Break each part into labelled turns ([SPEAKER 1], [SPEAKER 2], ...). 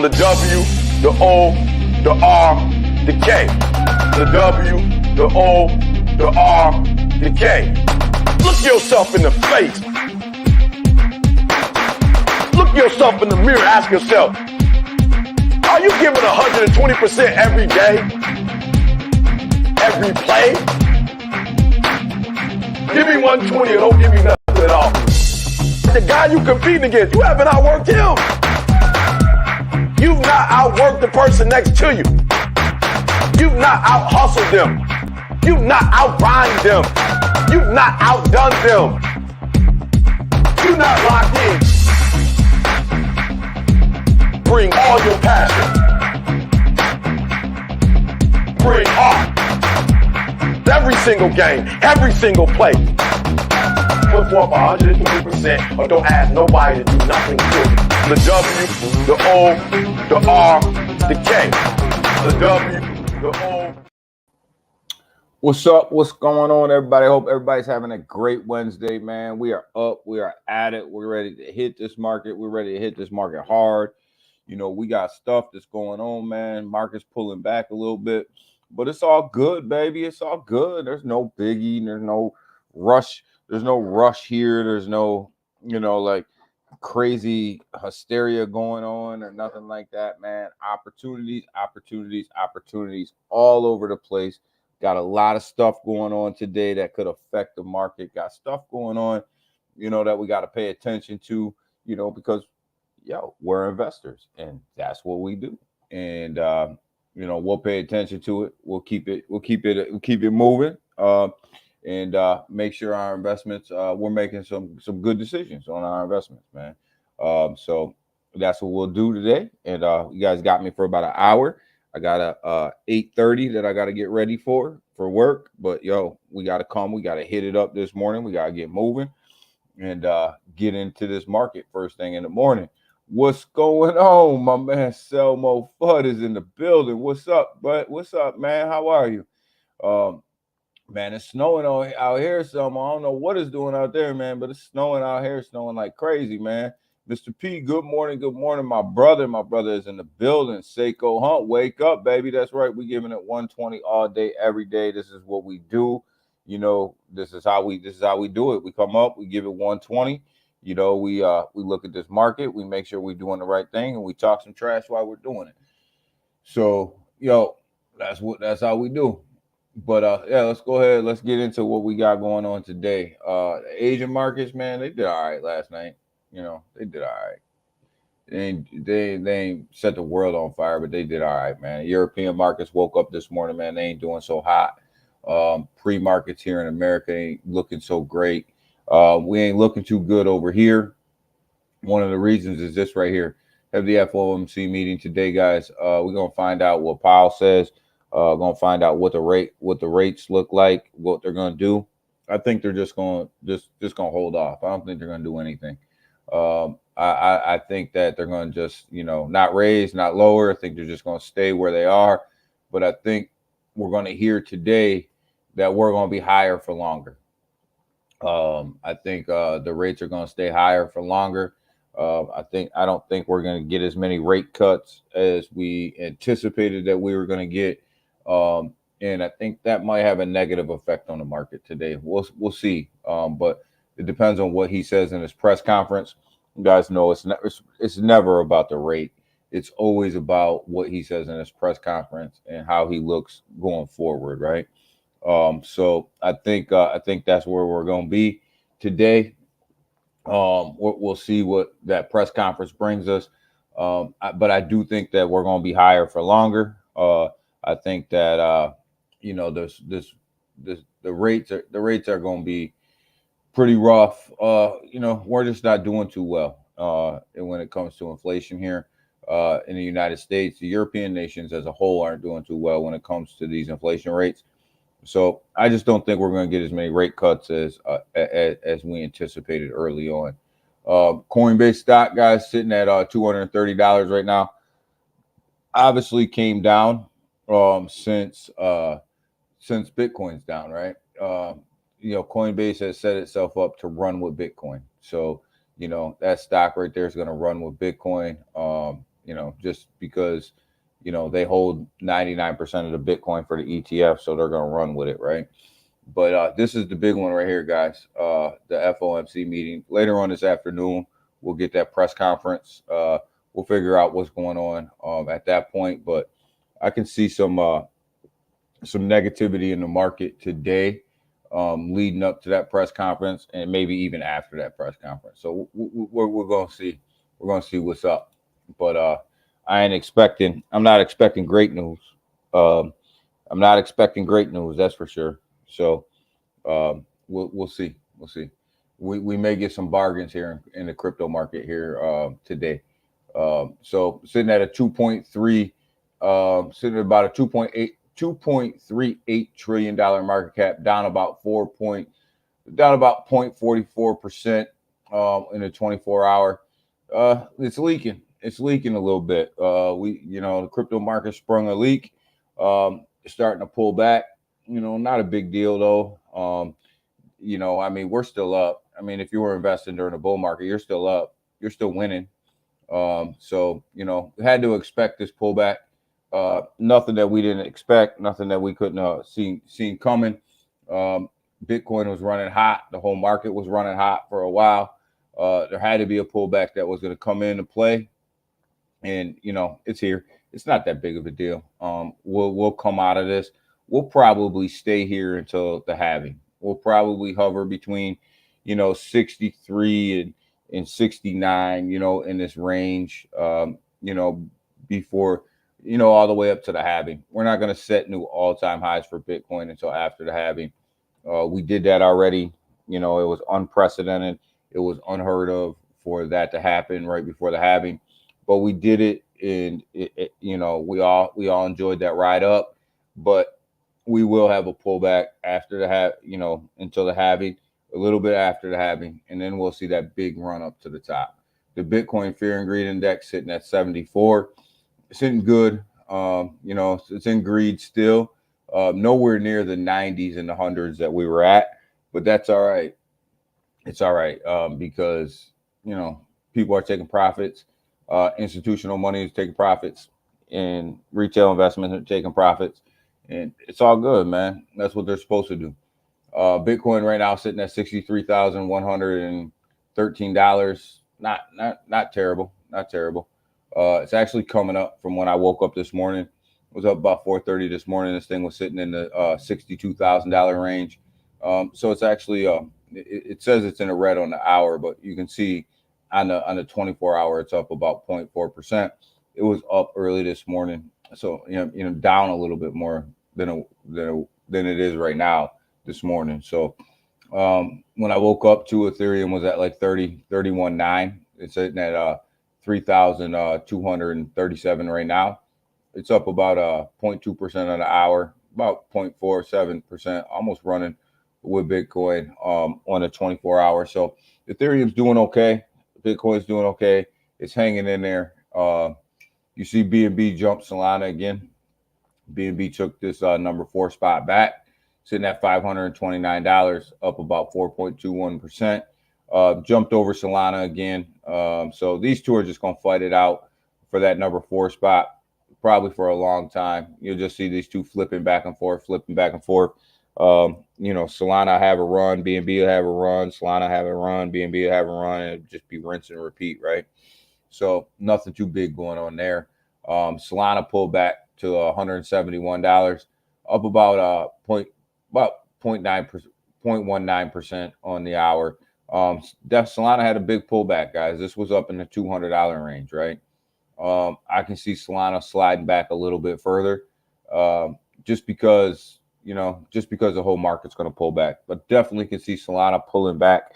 [SPEAKER 1] The W, the O, the R, the K. The W, the O, the R, the K. Look yourself in the face. Look yourself in the mirror. Ask yourself, are you giving 120% every day? Every play? Give me 120 or don't give me nothing at all. The guy you competing against, you haven't outworked him. You've not outworked the person next to you. You've not out-hustled them. You've not out-grind them. You've not outdone them. You're not locked in. Bring all your passion. Bring heart. Every single game, every single play. Put forth 120% or don't ask nobody to do nothing to it. The W, the O, the R, the K. The W, the O.
[SPEAKER 2] What's up? What's going on, everybody? Hope everybody's having a great Wednesday, man. We are up. We are at it. We're ready to hit this market. We're ready to hit this market hard. You know, we got stuff that's going on, man. Market's pulling back a little bit, but it's all good, baby. It's all good. There's no biggie. There's no rush. There's no rush here. There's no, like crazy hysteria going on or nothing like that, man. Opportunities all over the place. Got a lot of stuff going on today that could affect the market. Got stuff going on, that we got to pay attention to, because we're investors and that's what we do. And we'll pay attention to it. We'll keep it moving. And make sure our investments, we're making some good decisions on our investments, man. So that's what we'll do today. And you guys got me for about an hour. I got a 8:30 that I got to get ready for work. But we got to come. We got to hit it up this morning. We got to get moving and get into this market first thing in the morning. What's going on? My man Selmo Fudd is in the building. What's up, bud? What's up, man? How are you? Man, it's snowing out here, Selmo. I don't know what it's doing out there, man, but it's snowing out here, snowing like crazy, man. Mr. P, good morning, my brother. My brother is in the building. Seiko Hunt, wake up, baby. That's right. We giving it 120 all day, every day. This is what we do. This is how we do it. We come up, we give it 120. We look at this market, we make sure we're doing the right thing, and we talk some trash while we're doing it. So, that's how we do. But let's go ahead. Let's get into what we got going on today. The Asian markets, man, they did all right last night. They did all right. They ain't set the world on fire, but they did all right, man. European markets woke up this morning, man. They ain't doing so hot. Pre-markets here in America ain't looking so great. We ain't looking too good over here. One of the reasons is this right here. Have the FOMC meeting today, guys. We're gonna find out what Powell says. Gonna find out what the rates look like, what they're gonna do. I think they're just gonna hold off. I don't think they're gonna do anything. I think that they're gonna just not raise, not lower. I think they're just gonna stay where they are. But I think we're gonna hear today that we're gonna be higher for longer. I think the rates are gonna stay higher for longer. I don't think we're gonna get as many rate cuts as we anticipated that we were gonna get. And I think that might have a negative effect on the market today. We'll see. But it depends on what he says in his press conference. You guys know it's never about the rate. It's always about what he says in his press conference and how he looks going forward, right? So I think that's where we're going to be today. We'll see what that press conference brings us. But I do think that we're going to be higher for longer. I think that the rates are going to be pretty rough. We're just not doing too well when it comes to inflation here in the United States. The European nations as a whole aren't doing too well when it comes to these inflation rates. So I just don't think we're going to get as many rate cuts as we anticipated early on. Coinbase stock, guys, sitting at $230 right now. Obviously came down since Bitcoin's down, right? Coinbase has set itself up to run with Bitcoin. So, that stock right there is going to run with Bitcoin. just because, they hold 99% of the Bitcoin for the ETF, so they're going to run with it, right? But this is the big one right here, guys. The FOMC meeting later on this afternoon. We'll get that press conference. We'll figure out what's going on at that point. But I can see some negativity in the market today, leading up to that press conference, and maybe even after that press conference. So we're going to see. We're going to see what's up. But I'm not expecting great news. I'm not expecting great news, that's for sure. So we'll see. We'll see. We may get some bargains here in the crypto market here today. So sitting at a 2.3, sitting at about a 2.38 trillion dollar market cap, down about 0.44% in a 24-hour. It's leaking. It's leaking a little bit. The crypto market sprung a leak. Starting to pull back. Not a big deal though. We're still up. If you were investing during the bull market, you're still up. You're still winning. So had to expect this pullback. Nothing that we didn't expect. Nothing that we couldn't seen coming. Bitcoin was running hot. The whole market was running hot for a while. There had to be a pullback that was going to come into play, and it's here. It's not that big of a deal. We'll come out of this. We'll probably stay here until the halving. We'll probably hover between 63 and 69, in this range, before all the way up to the halving. We're not going to set new all-time highs for Bitcoin until after the halving. We did that already. It was unprecedented. It was unheard of for that to happen right before the halving, but we did it, and we all enjoyed that ride up. But we will have a pullback after the until the halving, a little bit after the halving, and then we'll see that big run up to the top. The Bitcoin Fear and Greed Index sitting at 74. It's in good. It's in greed still. Nowhere near the 90s and the hundreds that we were at, but that's all right. It's all right because people are taking profits. Institutional money is taking profits, and retail investments are taking profits, and it's all good, man. That's what they're supposed to do. Bitcoin right now sitting at $63,113. Not terrible. Not terrible. It's actually coming up from when I woke up this morning. It was up about 4:30 this morning. This thing was sitting in the $62,000 range. So it's actually it says it's in the red on the hour, but you can see on the 24-hour it's up about 0.4%. It was up early this morning, so down a little bit more than it is right now this morning. So when I woke up to, Ethereum was at like 31.9. It's sitting at 3,237 right now. It's up about 0.2% on the hour, about 0.47%, almost running with Bitcoin on a 24-hour. So Ethereum's doing okay. Bitcoin's doing okay. It's hanging in there. You see BNB jump Solana again. BNB took this number 4 spot back, sitting at $529, up about 4.21%. Jumped over Solana again. So these two are just going to fight it out for that number 4 spot, probably for a long time. You'll just see these two flipping back and forth. Solana have a run, BNB will have a run, Solana have a run, BNB will have a run, and it'll just be rinse and repeat, right? So nothing too big going on there. Solana pulled back to $171, up about 0.19% on the hour. Solana had a big pullback, guys. This was up in the $200 range, right? I can see Solana sliding back a little bit further, just because the whole market's going to pull back. But definitely can see Solana pulling back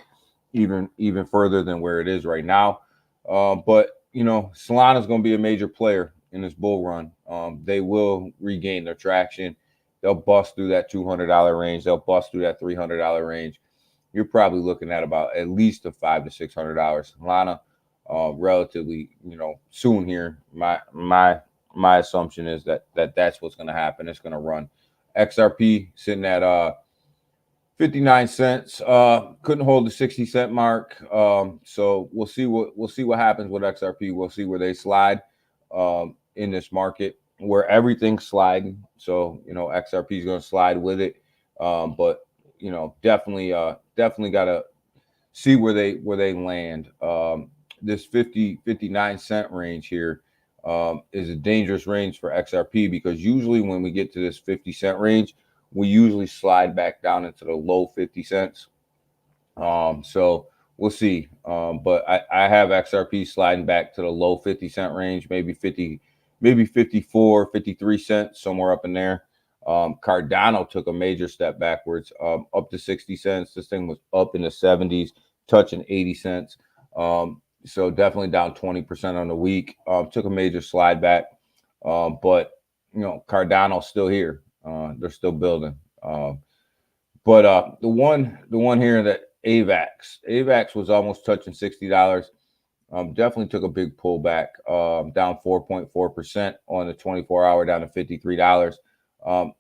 [SPEAKER 2] even further than where it is right now. But Solana is going to be a major player in this bull run. They will regain their traction. They'll bust through that $200 range. They'll bust through that $300 range. You're probably looking at about at least a $500 to $600 Solana, relatively, soon here. My assumption is that's what's going to happen. It's going to run. XRP sitting at 59 cents. Couldn't hold the 60-cent mark. So we'll see what happens with XRP. We'll see where they slide. in this market where everything's sliding. So, you know, XRP is going to slide with it. But, you know, definitely got to see where they land. This 59 cent range here is a dangerous range for XRP, because usually when we get to this 50 cent range, we usually slide back down into the low 50 cents. So we'll see. But I have XRP sliding back to the low 50 cent range, maybe 54, 53 cents, somewhere up in there. Cardano took a major step backwards, up to 60 cents. This thing was up in the 70s, touching 80 cents. So definitely down 20% on the week. Took a major slide back. But, you know, Cardano's still here. They're still building. But the one here that AVAX was almost touching $60. Definitely took a big pullback, down 4.4% on the 24-hour, down to $53.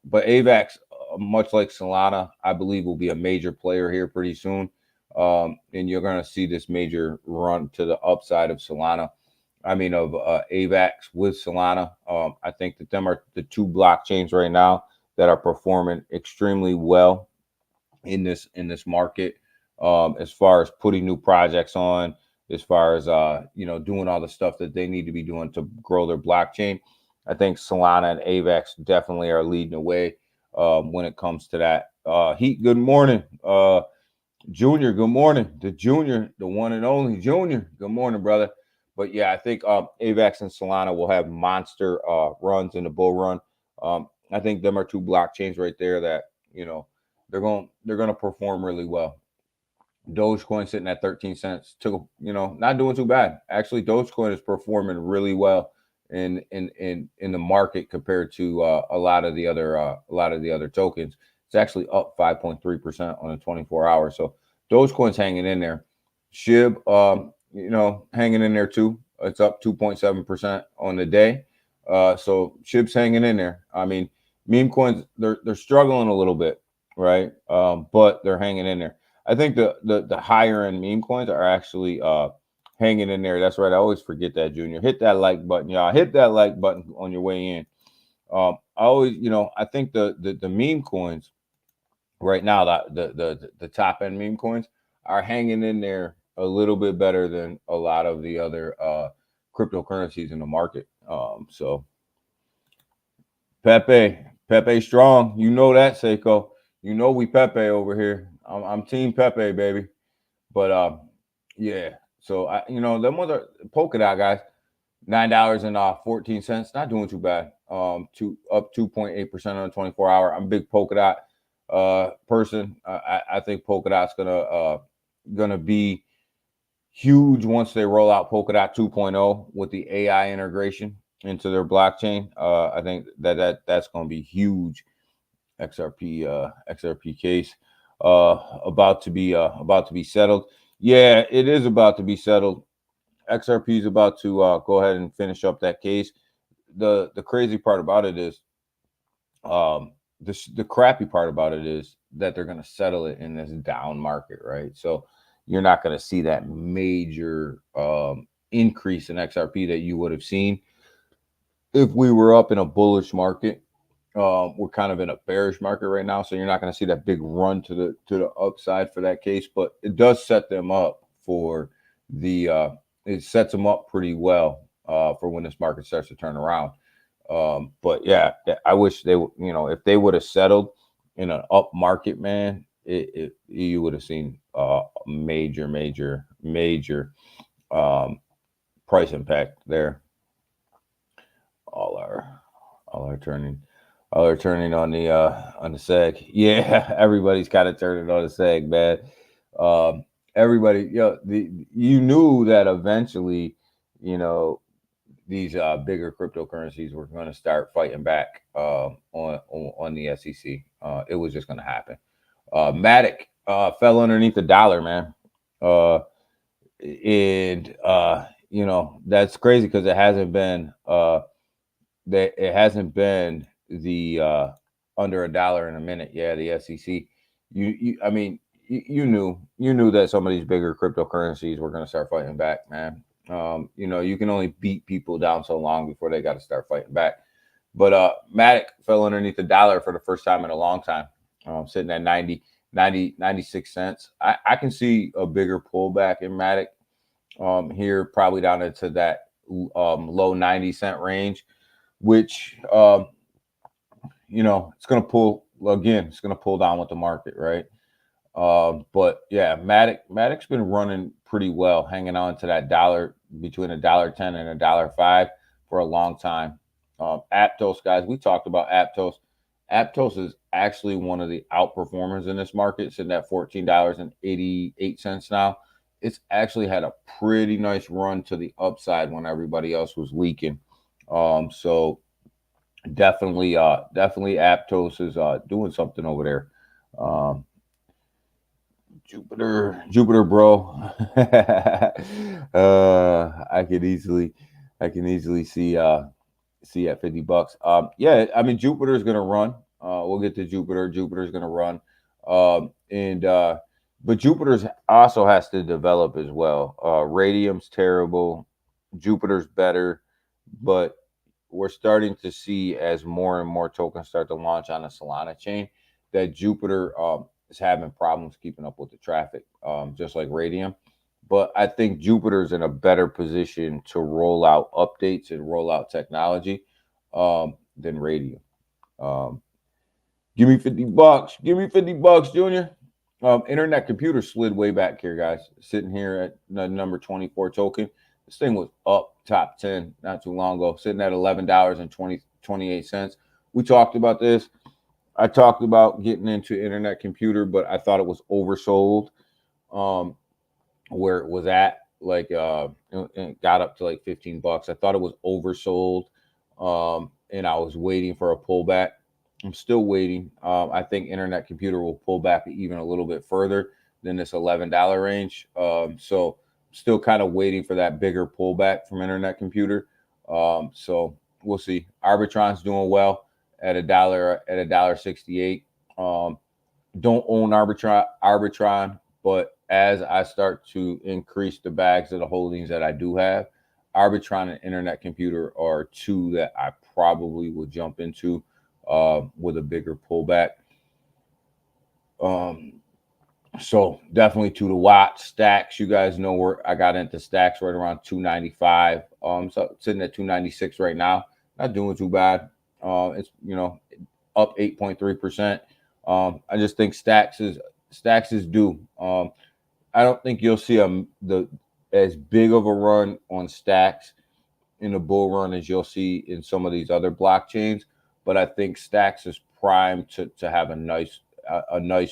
[SPEAKER 2] But AVAX, much like Solana, I believe will be a major player here pretty soon. And you're going to see this major run to the upside of Solana. I mean, of AVAX with Solana. I think that them are the two blockchains right now that are performing extremely well in this market, as far as putting new projects on, as far as you know, doing all the stuff that they need to be doing to grow their blockchain. I think Solana and AVAX definitely are leading the way when it comes to that. Heat, good morning. Junior, good morning. The Junior, the one and only Junior, good morning, brother. But yeah, I think AVAX and Solana will have monster runs in the bull run. I think them are two blockchains right there that, you know, they're going to perform really well. Dogecoin sitting at 13 cents, took, you know, not doing too bad. Actually, Dogecoin is performing really well in the market compared to a lot of the other tokens. It's actually up 5.3% on a 24-hour. So Dogecoin's hanging in there. SHIB, you know, hanging in there too. It's up 2.7% on the day. So SHIB's hanging in there. I mean, meme coins, they're struggling a little bit, right? But they're hanging in there. I think the higher end meme coins are actually hanging in there. That's right. I always forget that, Junior. Hit that like button, y'all. Hit that like button on your way in. I always, you know, I think the meme coins right now, the top end meme coins are hanging in there a little bit better than a lot of the other cryptocurrencies in the market. So Pepe strong. You know that, Seiko. You know we Pepe over here. I'm Team Pepe, baby. But yeah. So I, you know, them ones are Polkadot guys. $9.14. Not doing too bad. Up 2.8% on a 24-hour. I'm a big Polkadot person. I think Polkadot's gonna be huge once they roll out Polkadot 2.0 with the AI integration into their blockchain. I think that's going to be huge. XRP case about to be settled. Yeah, it is about to be settled. XRP is about to go ahead and finish up that case. The crazy part about it is, the crappy part about it is that they're going to settle it in this down market, right? So you're not going to see that major increase in XRP that you would have seen if we were up in a bullish market. We're kind of in a bearish market right now, so you're not going to see that big run to the upside for that case. But it does set them up for the it sets them up pretty well for when this market starts to turn around. But yeah, I wish they, you know, if they would have settled in an up market, man, you would have seen major price impact there. All are turning on the seg. Yeah, everybody's kind of turning on the seg, man. Everybody, you know, you knew that eventually, you know, these bigger cryptocurrencies were going to start fighting back on the SEC. It was just going to happen. Matic fell underneath the dollar, man. And you know, that's crazy because it hasn't been the under $1 in a minute. Yeah, the SEC. I mean, you knew that some of these bigger cryptocurrencies were going to start fighting back, man. You know, you can only beat people down so long before they got to start fighting back. But Matic fell underneath the dollar for the first time in a long time, sitting at 96 cents. I can see a bigger pullback in Matic here, probably down into that low 90-cent range, which, you know, it's going to pull again, it's going to pull down with the market, right? But yeah, Matic's been running pretty well, hanging on to that dollar, between $1.10 and $1.05 for a long time. Aptos, guys, we talked about Aptos. Aptos is actually one of the outperformers in this market, sitting at $14.88 now. It's actually had a pretty nice run to the upside when everybody else was leaking. So definitely Aptos is doing something over there. Jupiter, bro. I can easily see at $50. Yeah, I mean Jupiter's gonna run. We'll get to Jupiter. Jupiter's gonna run. But Jupiter's also has to develop as well. Radium's terrible. Jupiter's better, but we're starting to see, as more and more tokens start to launch on the Solana chain, that Jupiter is having problems keeping up with the traffic, just like Radium. But I think Jupiter's in a better position to roll out updates and roll out technology than Radium. Give me $50. Give me $50, Junior. Internet Computer slid way back here, guys. Sitting here at the number 24 token. This thing was up top 10 not too long ago, sitting at $11.28. We talked about this. I talked about getting into Internet Computer, but I thought it was oversold. Where it was at, like it got up to like $15. I thought it was oversold, and I was waiting for a pullback. I'm still waiting. I think Internet Computer will pull back even a little bit further than this $11 range. So still kind of waiting for that bigger pullback from Internet Computer. So we'll see. Arbitron's doing well at $1.68. Don't own Arbitron, but as I start to increase the bags of the holdings that I do have, Arbitron and Internet Computer are two that I probably will jump into with a bigger pullback. So definitely two to watch. Stacks, you guys know where I got into Stacks right around 295. So sitting at 296 right now. Not doing too bad. It's, you know, up 8.3%. I just think Stacks is due. I don't think you'll see as big of a run on Stacks in the bull run as you'll see in some of these other blockchains, but I think Stacks is primed to have a nice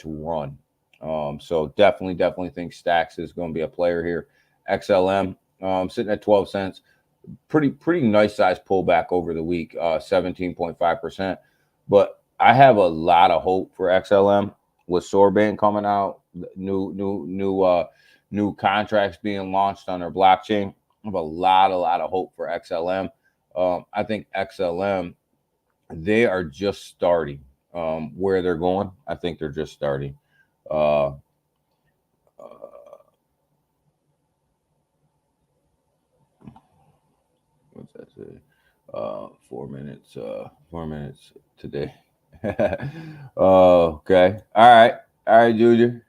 [SPEAKER 2] run. So definitely think Stacks is going to be a player here. XLM sitting at 12 cents. Pretty nice size pullback over the week, 17.5%. But I have a lot of hope for XLM with Sorbane coming out, new contracts being launched on their blockchain. I have a lot of hope for XLM. I think XLM, they are just starting where they're going. I think they're just starting. What's that say? 4 minutes. 4 minutes today. Okay. All right, Junior.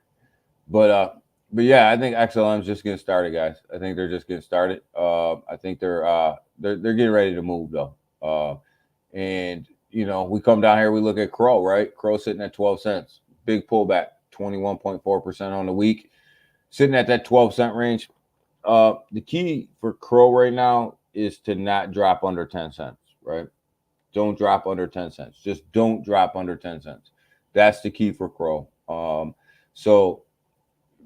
[SPEAKER 2] But yeah, I think XLM is just getting started, guys. I think they're just getting started. I think they're getting ready to move though. And you know, we come down here, we look at Crow, right? Crow sitting at 12 cents, big pullback, 21.4% on the week, sitting at that 12-cent range. The key for Crow right now is to not drop under 10 cents, right? Don't drop under 10 cents. Just don't drop under 10 cents. That's the key for Crow. So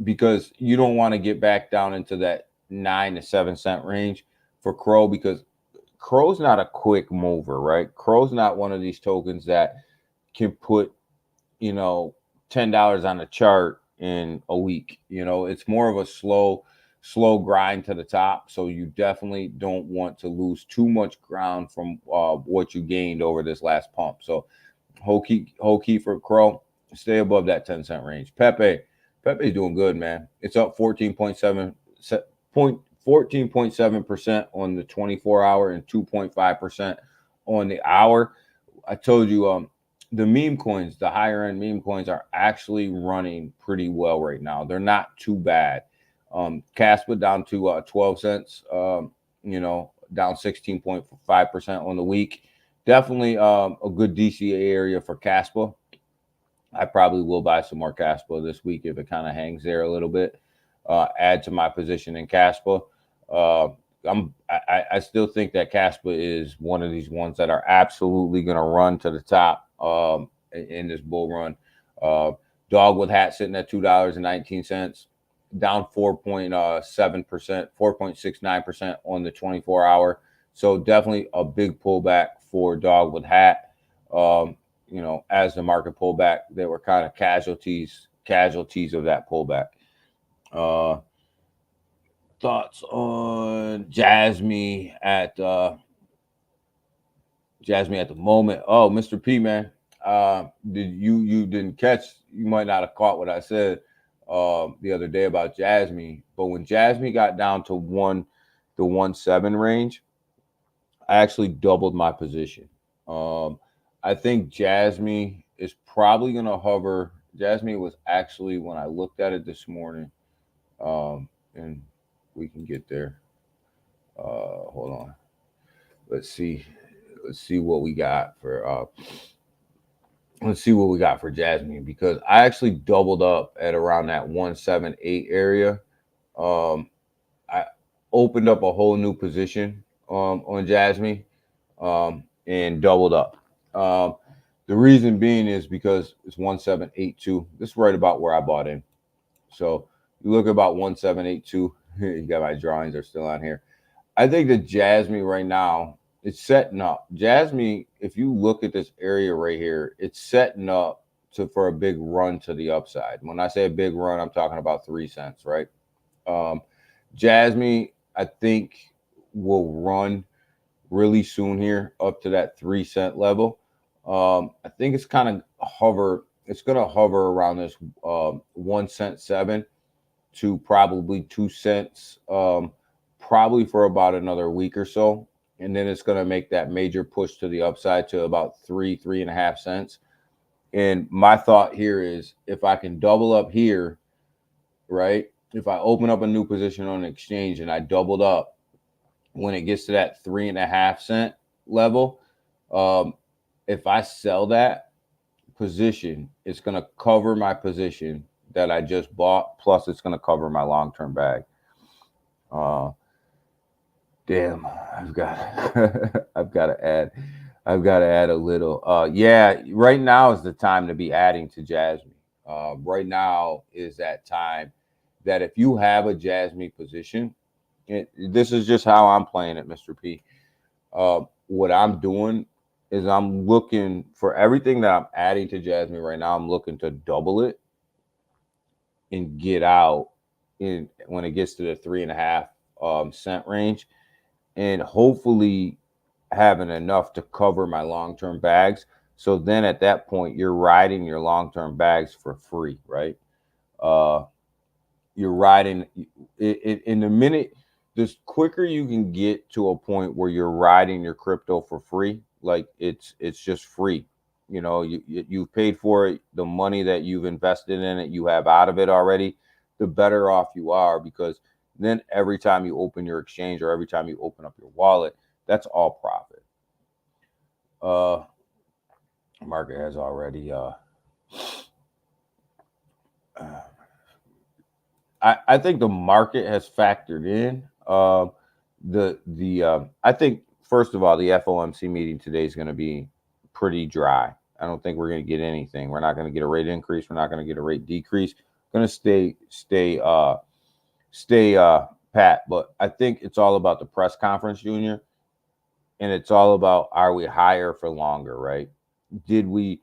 [SPEAKER 2] because you don't want to get back down into that 9 to 7 cent range for Crow, because Crow's not a quick mover, right? Crow's not one of these tokens that can put, you know, $10 on the chart in a week. You know, it's more of a slow grind to the top. So you definitely don't want to lose too much ground from what you gained over this last pump. So whole key for Crow, stay above that 10-cent range. Pepe's doing good, man. It's up 14.7%. 14.7% on the 24-hour and 2.5% on the hour. I told you the meme coins, the higher end meme coins are actually running pretty well right now. They're not too bad. Caspa down to 12 cents, you know, down 16.5% on the week. Definitely a good DCA area for Caspa. I probably will buy some more Caspa this week if it kind of hangs there a little bit. Add to my position in Caspa. I still think that Caspa is one of these ones that are absolutely going to run to the top in this bull run. Dog with hat sitting at $2.19, down 4.7%, 4.69% on the 24-hour. So definitely a big pullback for dog with hat. You know, as the market pulled back, they were kind of casualties of that pullback. Thoughts on Jasmine at the moment? Oh, Mr. P, man, you didn't catch? You might not have caught what I said the other day about Jasmine, but when Jasmine got down to the 1.7 range, I actually doubled my position. I think Jasmine is probably going to hover. Jasmine was actually, when I looked at it this morning, and we can get there. Hold on. Let's see what we got for Jasmine, because I actually doubled up at around that 178 area. I opened up a whole new position on Jasmine and doubled up. The reason being is because it's 1782. This is right about where I bought in. So you look about 1782. You got my drawings are still on here. I think that Jasmine right now, it's setting up. Jasmine, if you look at this area right here, it's setting up for a big run to the upside. When I say a big run, I'm talking about 3 cents, right? Jasmine, I think, will run really soon here up to that 3 cent level. I think it's kind of hover. It's going to hover around this 1 cent 7 to probably 2 cents, probably for about another week or so. And then it's going to make that major push to the upside to about 3.5 cents. And my thought here is, if I can double up here, right? If I open up a new position on the exchange and I doubled up when it gets to that 3.5 cent level, if I sell that position, it's going to cover my position that I just bought, plus it's going to cover my long-term bag. Damn, I've got to add a little. Yeah, right now is the time to be adding to Jasmine. Right now is that time that if you have a Jasmine position, this is just how I'm playing it, Mr. P. What I'm doing is I'm looking for everything that I'm adding to Jasmine right now. I'm looking to double it and get out when it gets to the 3.5 cent range, and hopefully having enough to cover my long-term bags. So then at that point, you're riding your long-term bags for free, right? You're riding in the minute. The quicker you can get to a point where you're riding your crypto for free, like it's just free. You know, you've paid for it. The money that you've invested in it, you have out of it already. The better off you are, because then every time you open your exchange or every time you open up your wallet, that's all profit. Market has already. I think the market has factored in I think, first of all, the FOMC meeting today is going to be pretty dry. I don't think we're going to get anything. We're not going to get a rate increase. We're not going to get a rate decrease. Going to stay pat. But I think it's all about the press conference, Junior, and it's all about, are we higher for longer, right? Did we?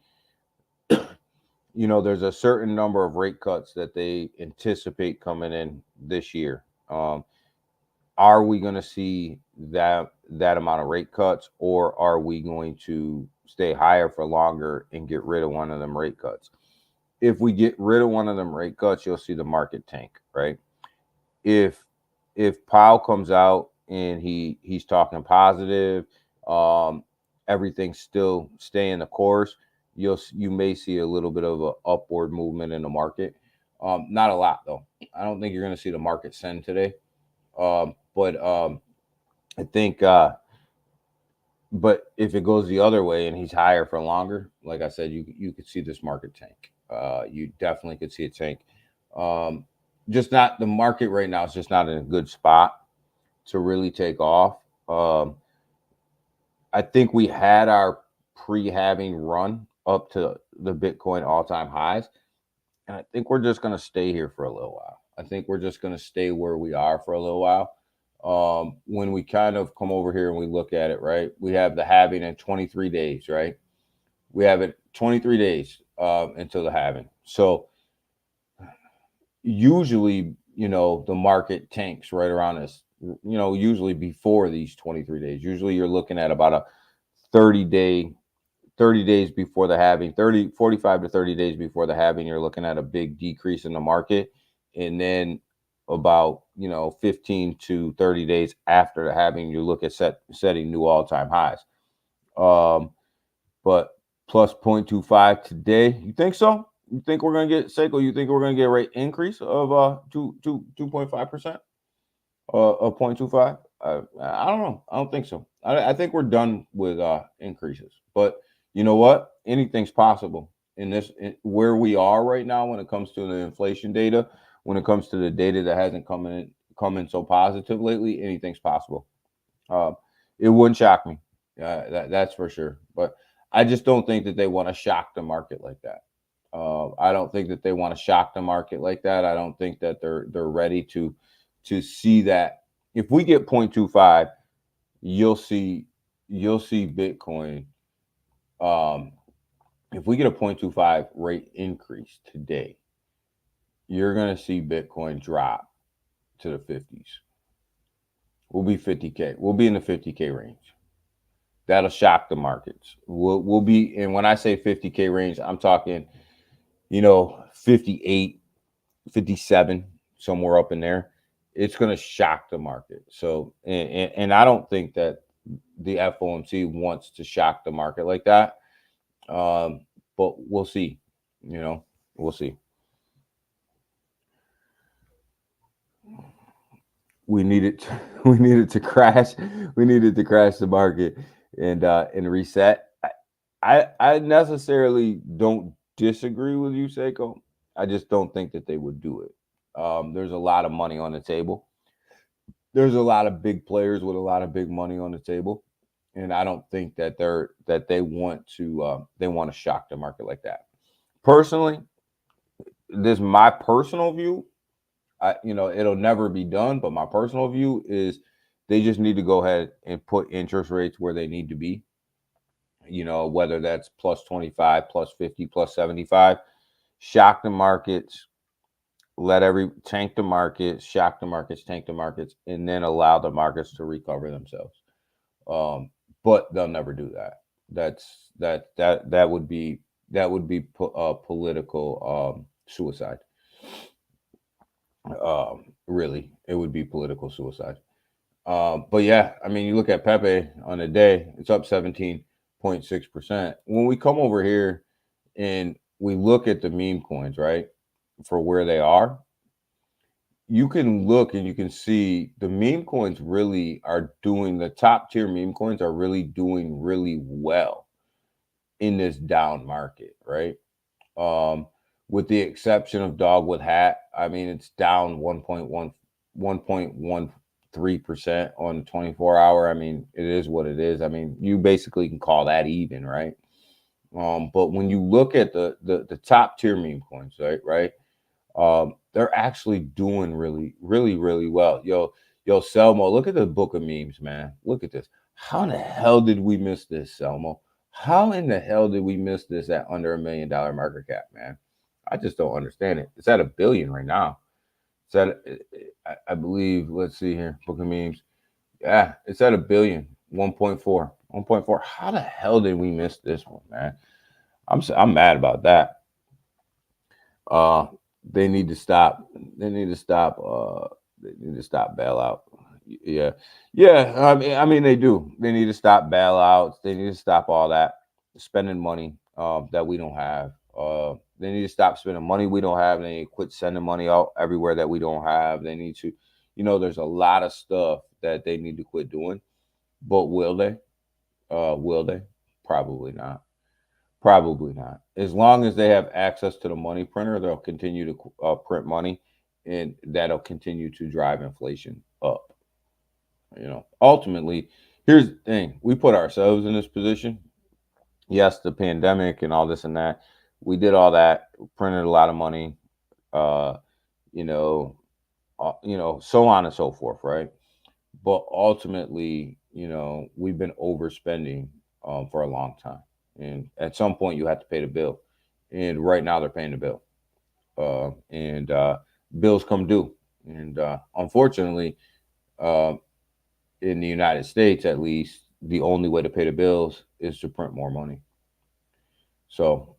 [SPEAKER 2] You know, there's a certain number of rate cuts that they anticipate coming in this year. Are we going to see that amount of rate cuts, or are we going to stay higher for longer and get rid of one of them rate cuts? If we get rid of one of them rate cuts, you'll see the market tank, right? If if Powell comes out and he's talking positive, everything's still staying the course, you may see a little bit of an upward movement in the market. Not a lot though. I don't think you're going to see the market send today. But I think, but if it goes the other way and he's higher for longer, like I said, you could see this market tank. You definitely could see it tank. Just not the market right now is just not in a good spot to really take off. I think we had our pre-halving run up to the Bitcoin all-time highs, and I think we're just going to stay here for a little while. I think we're just going to stay where we are for a little while. When we kind of come over here and we look at it, right, we have the halving in 23 days, right? We have it 23 days until the halving. So usually, the market tanks right around this, usually before these 23 days. Usually you're looking at about a 30 days before the halving, 45 to 30 days before the halving, you're looking at a big decrease in the market. And then about 15 to 30 days after the halving, you look at setting new all-time highs. But plus 0.25 today, you think so? You think we're going to get, Seiko, you think we're going to get a rate increase of 2.5%? Of 0.25? I don't know. I don't think so. I think we're done with increases. But you know what? Anything's possible in where we are right now when it comes to the inflation data, when it comes to the data that hasn't come in so positive lately. Anything's possible. It wouldn't shock me. That's for sure. But I just don't think that they want to shock the market like that. I don't think that they want to shock the market like that. I don't think that they're ready to see that. If we get 0.25, you'll see Bitcoin. If we get a 0.25 rate increase today, you're going to see Bitcoin drop to the 50s. We'll be 50K. We'll be in the 50K range. That'll shock the markets. We'll be, and when I say 50K range, I'm talking, 58, 57, somewhere up in there. It's going to shock the market. So, and I don't think that the FOMC wants to shock the market like that. But we'll see. We'll see. We needed to crash. We needed to crash the market and reset. I necessarily don't disagree with you, Seiko. I just don't think that they would do it. There's a lot of money on the table. There's a lot of big players with a lot of big money on the table, and I don't think that they want to shock the market like that. Personally, this is my personal view. It'll never be done, but my personal view is they just need to go ahead and put interest rates where they need to be. Whether that's plus 25, plus 50, plus 75, shock the markets, tank the markets, shock the markets, tank the markets, and then allow the markets to recover themselves. But they'll never do that. That would be political suicide. Really, it would be political suicide. But yeah, I mean, you look at Pepe on a day, it's up 17.6%. When we come over here and we look at the meme coins, right, for where they are, you can look and you can see the meme coins really are doing, the top tier meme coins are really doing really well in this down market, right? With the exception of Dogwood Hat, I mean, it's down 1.13% on the 24-hour. I mean, it is what it is. I mean, you basically can call that even, right? But when you look at the top tier meme coins, right, they're actually doing really, really, really well. Yo, Selmo, look at the book of memes, man. Look at this. How in the hell did we miss this, Selmo? How in the hell did we miss this at under $1 million market cap, man? I just don't understand it. It's at $1 billion right now. It's at, I believe, let's see here, book of memes. Yeah, it's at $1 billion, 1.4. How the hell did we miss this one, man? I'm mad about that. They need to stop. They need to stop bailout. Yeah, yeah. I mean, they do. They need to stop bailouts. They need to stop all that spending money that we don't have. They need to stop spending money we don't have. They need to quit sending money out everywhere that we don't have. They need to, there's a lot of stuff that they need to quit doing. But will they? Will they? Probably not. Probably not. As long as they have access to the money printer, they'll continue to print money, and that'll continue to drive inflation up. Ultimately, here's the thing: we put ourselves in this position. Yes, the pandemic and all this and that. We did all that, printed a lot of money, uh, you know, so on and so forth, right? But ultimately, we've been overspending for a long time, and at some point, you have to pay the bill. And right now, they're paying the bill, and bills come due. And unfortunately, uh, in the United States, at least, the only way to pay the bills is to print more money. So,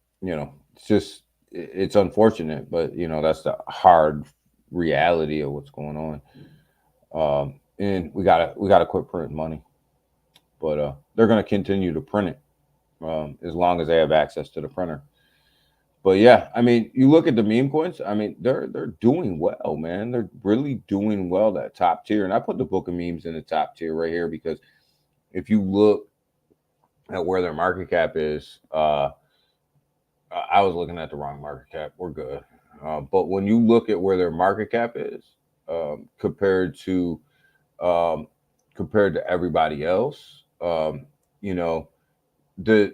[SPEAKER 2] it's unfortunate, but that's the hard reality of what's going on. And we gotta quit printing money, but they're gonna continue to print it as long as they have access to the printer. But yeah, I mean, you look at the meme coins. I mean, they're doing well, man. They're really doing well. That top tier, and I put the book of memes in the top tier right here because if you look at where their market cap is, I was looking at the wrong market cap. We're good, but when you look at where their market cap is compared to um, everybody else, you know, the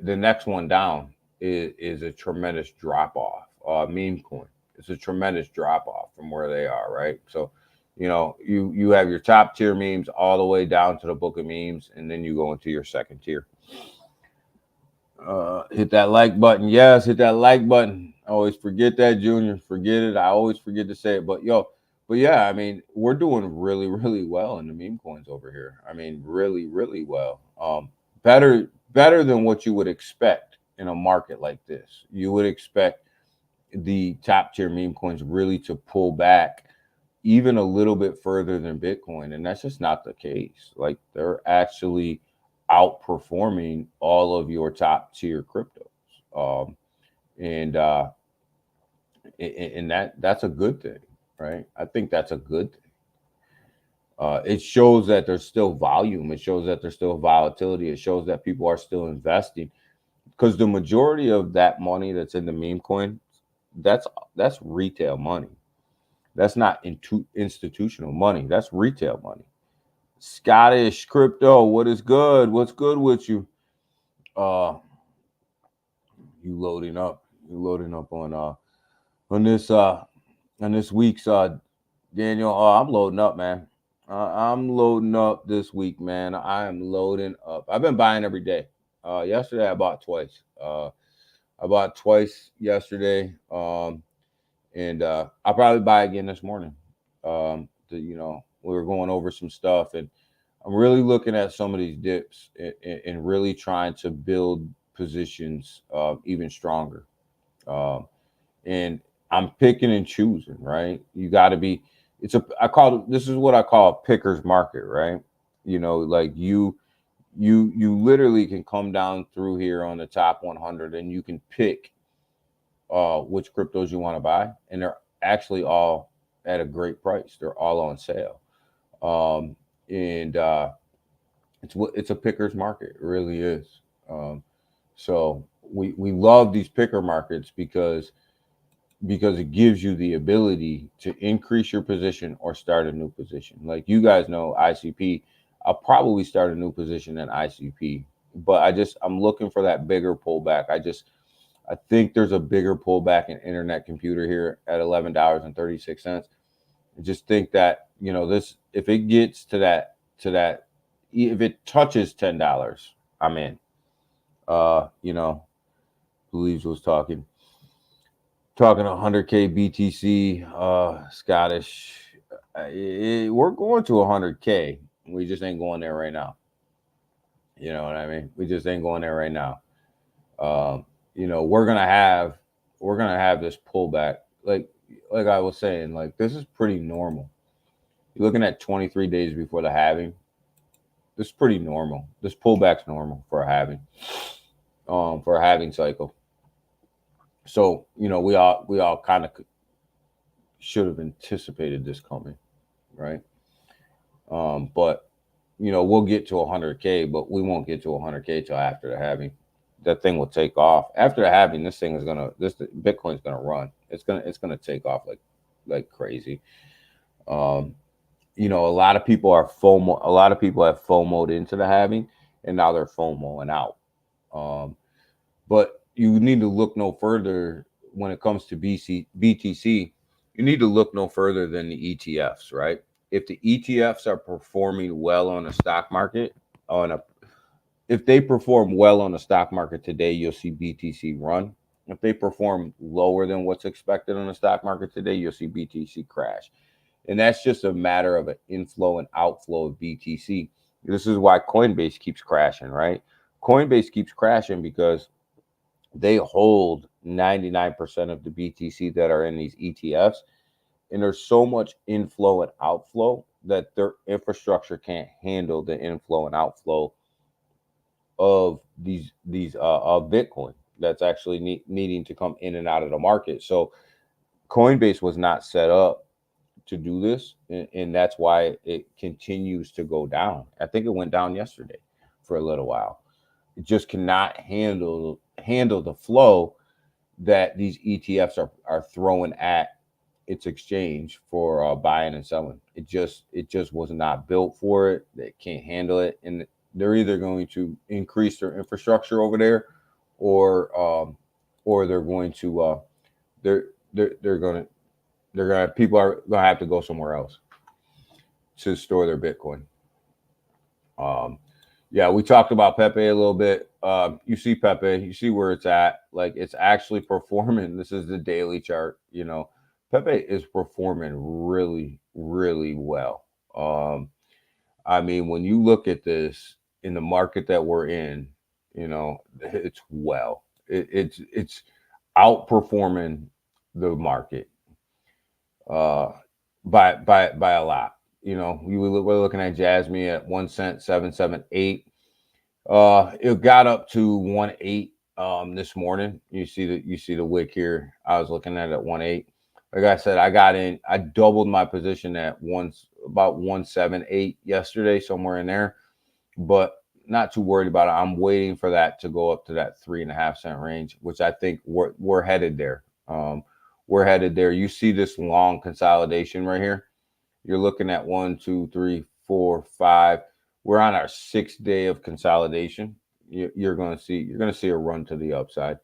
[SPEAKER 2] next one down is a tremendous drop off. Meme coin. It's a tremendous drop off from where they are, right? So, you have your top tier memes all the way down to the book of memes, and then you go into your second tier. Hit that like button. Yes, hit that like button. I always forget that, Junior. Forget it. I always forget to say it. But yeah, I mean, we're doing really, really well in the meme coins over here. I mean, really, really well. Better than what you would expect in a market like this. You would expect the top tier meme coins really to pull back even a little bit further than Bitcoin, and that's just not the case. Like they're actually outperforming all of your top tier cryptos, and that's a good thing, right? I think that's a good thing. It shows that there's still volume. It shows that there's still volatility. It shows that people are still investing because the majority of that money that's in the meme coin, that's retail money. That's not institutional money. That's retail money. Scottish crypto, what is good? What's good with you? You loading up? You loading up on this week's Daniel? Oh, I'm loading up, man. I'm loading up this week, man. I am loading up. I've been buying every day. Yesterday I bought twice. I bought twice yesterday. And I'll probably buy again this morning. We were going over some stuff, and I'm really looking at some of these dips and really trying to build positions even stronger. And I'm picking and choosing, right? You got to be. This is what I call a picker's market, right? Like you literally can come down through here on the top 100, and you can pick which cryptos you want to buy, and they're actually all at a great price. They're all on sale, and it's a picker's market. It really is. So we love these picker markets because it gives you the ability to increase your position or start a new position. Like you guys know, ICP. I'll probably start a new position in ICP, but I'm looking for that bigger pullback. I think there's a bigger pullback in internet computer here at $11.36. I just think that, this, if it gets to that, if it touches $10, I'm in. Believes was talking 100K BTC, Scottish. We're going to 100K. We just ain't going there right now. You know what I mean? We just ain't going there right now. We're gonna have this pullback. Like like I was saying, like this is pretty normal. You're looking at 23 days before the halving. This is pretty normal. This pullback's normal for a halving cycle. So we all kind of should have anticipated this coming, right? But we'll get to 100K, but we won't get to 100K till after the halving. That thing will take off after the halving. This Bitcoin's gonna run. It's gonna take off like crazy. A lot of people are FOMO. A lot of people have FOMO'd into the halving, and now they're FOMOing out. But you need to look no further when it comes to BTC. You need to look no further than the ETFs, right? If the ETFs are performing well on the stock market, if they perform well on the stock market today, you'll see BTC run. If they perform lower than what's expected on the stock market today, you'll see BTC crash. And that's just a matter of an inflow and outflow of BTC. This is why Coinbase keeps crashing, right? Coinbase keeps crashing because they hold 99% of the BTC that are in these ETFs. And there's so much inflow and outflow that their infrastructure can't handle the inflow and outflow of these Bitcoin that's actually needing to come in and out of the market. So Coinbase was not set up to do this, and that's why it continues to go down. I think it went down yesterday for a little while. It just cannot handle the flow that these ETFs are throwing at its exchange for buying and selling. It just was not built for it. They can't handle it, and they're either going to increase their infrastructure over there, or they're going to people are gonna have to go somewhere else to store their Bitcoin. Yeah, we talked about Pepe a little bit. You see Pepe, you see where it's at. Like, it's actually performing. This is the daily chart. Pepe is performing really, really well. I mean, when you look at this in the market that we're in, it's well. It's outperforming the market by a lot. We're looking at Jasmine at 1 cent 778. It got up to 1.8 this morning. You see the wick here. I was looking at it at 1.8. Like I said, I got in. I doubled my position at about 1.78 yesterday, somewhere in there. But not too worried about it. I'm waiting for that to go up to that 3.5 cent range, which I think we're headed there. We're headed there. You see this long consolidation right here. You're looking at 1, 2, 3, 4, 5. We're on our 6th day of consolidation. You're going to see a run to the upside.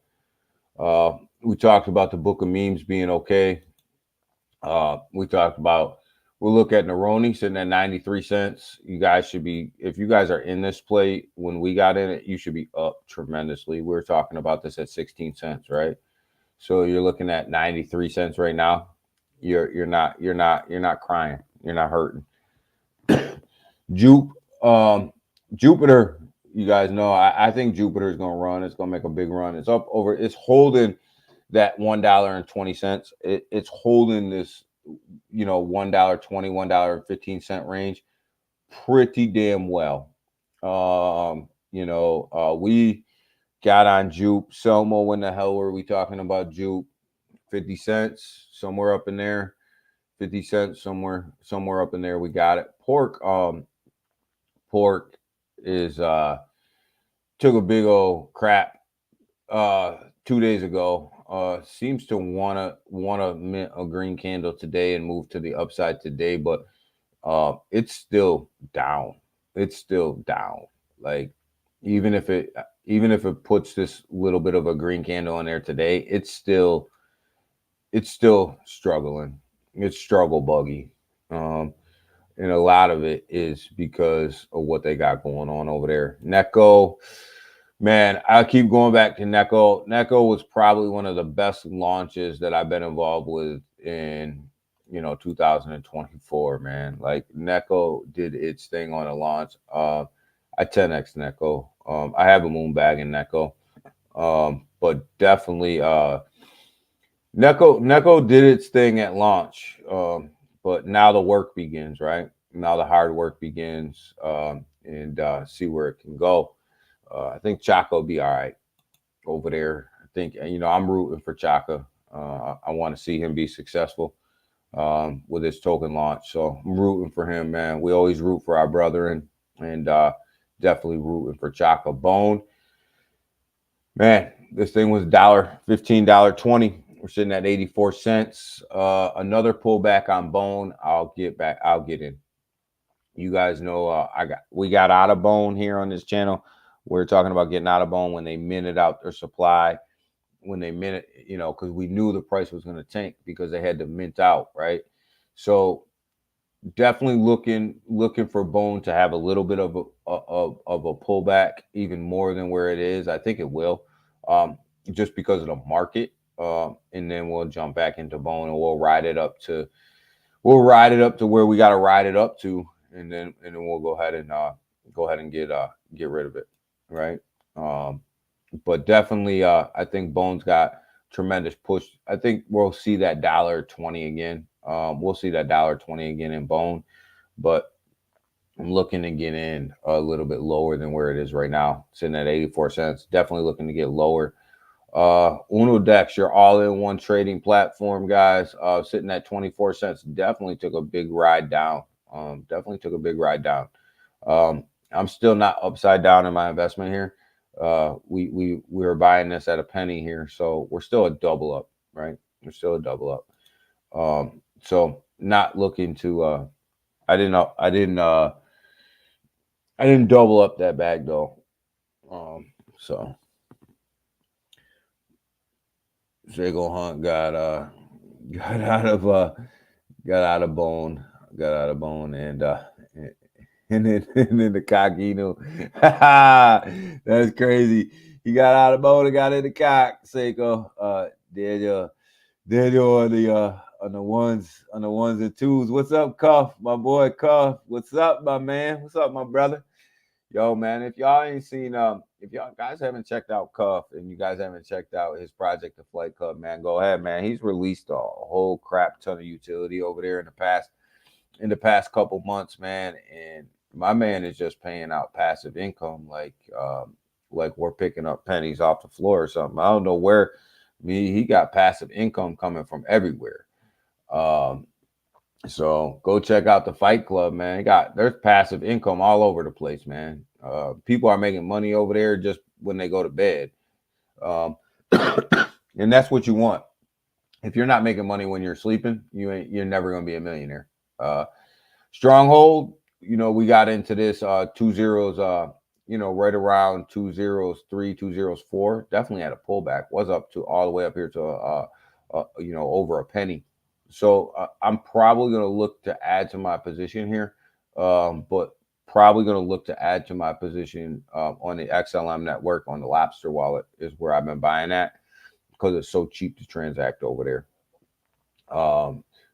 [SPEAKER 2] We talked about the book of memes being okay. We talked about, we'll look at Neuroni sitting at 93 cents. You guys should be, if you guys are in this play when we got in it, you should be up tremendously. We're talking about this at 16 cents, right? So you're looking at 93 cents right now. You're not crying. You're not hurting. Jupiter, you guys know, I think Jupiter is going to run. It's going to make a big run. It's up over. It's holding that $1.20. It's holding this, $1.20, $1.15 range pretty damn well. We got on Jupe. Selmo, when the hell were we talking about Jupe? 50 cents, somewhere up in there. 50 cents, somewhere up in there. We got it. Pork is took a big old crap 2 days ago. Seems to wanna mint a green candle today and move to the upside today, but it's still down. It's still down. Like, even if it puts this little bit of a green candle in there today, it's still struggling. It's struggle buggy. And a lot of it is because of what they got going on over there. Neko, man, I keep going back to Neko. Neko was probably one of the best launches that I've been involved with in 2024, man. Like, Neko did its thing on a launch. I 10x Neko. I have a moon bag in Neko. But definitely Neko did its thing at launch, but now the work begins, right? Now the hard work begins, and see where it can go. I think Chaco will be all right over there. I think I'm rooting for Chaka. I want to see him be successful with his token launch. So I'm rooting for him, man. We always root for our brethren, and definitely rooting for Chaka. Bone, man, this thing was $15.20. We're sitting at 84 cents. Another pullback on Bone. I'll get in. You guys know we got out of Bone here on this channel. We're talking about getting out of Bone when they minted out their supply. When they minted, because we knew the price was going to tank because they had to mint out, right? So definitely looking for Bone to have a little bit of a pullback, even more than where it is. I think it will, just because of the market. And then we'll jump back into Bone and we'll ride it up to where we got to ride it up to, and then we'll go ahead and get rid of it, right? But definitely, I think Bone's got tremendous push. I think we'll see that $1.20 again. We'll see that $1.20 again in Bone, but I'm looking to get in a little bit lower than where it is right now, sitting at 84 cents. Definitely looking to get lower. Unodex, your all-in-one trading platform, guys, sitting at 24 cents. Definitely took a big ride down. I'm still not upside down in my investment here. We were buying this at a penny here, so we're still a double up, right? We're still a double up. So not looking to. I didn't double up that bag though. So Jago Hunt got out of Bone, and then the Cockino. That's crazy. He got out of Bone and got in the cock. Seiko, Daniel on the ones and twos. What's up, Cuff? My boy Cuff. What's up, my man? What's up, my brother? Yo, man, if y'all ain't seen, if y'all guys haven't checked out Cuff and you guys haven't checked out his project, the Flight Club, man, go ahead, man. He's released a whole crap ton of utility over there in the past couple months, man. And my man is just paying out passive income like we're picking up pennies off the floor or something. I don't know where. He got passive income coming from everywhere. So go check out the Fight Club, man. There's passive income all over the place, man. People are making money over there just when they go to bed. And that's what you want. If you're not making money when you're sleeping, you're never going to be a millionaire. Stronghold, we got into this 2 zeros, right around 203, 204. Definitely had a pullback. Was up to all the way up here to over a penny. So I'm probably going to look to add to my position here, but probably going to look to add to my position on the XLM network on the Lobster wallet is where I've been buying at because it's so cheap to transact over there.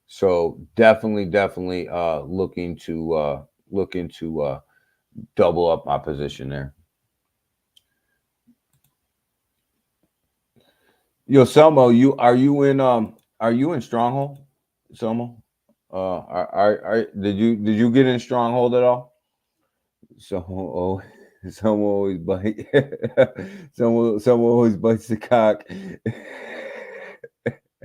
[SPEAKER 2] So definitely looking to double up my position there. Yo, Selmo, are you in Stronghold? Selmo, did you get in Stronghold at all? Someone always bite. someone always bites the cock.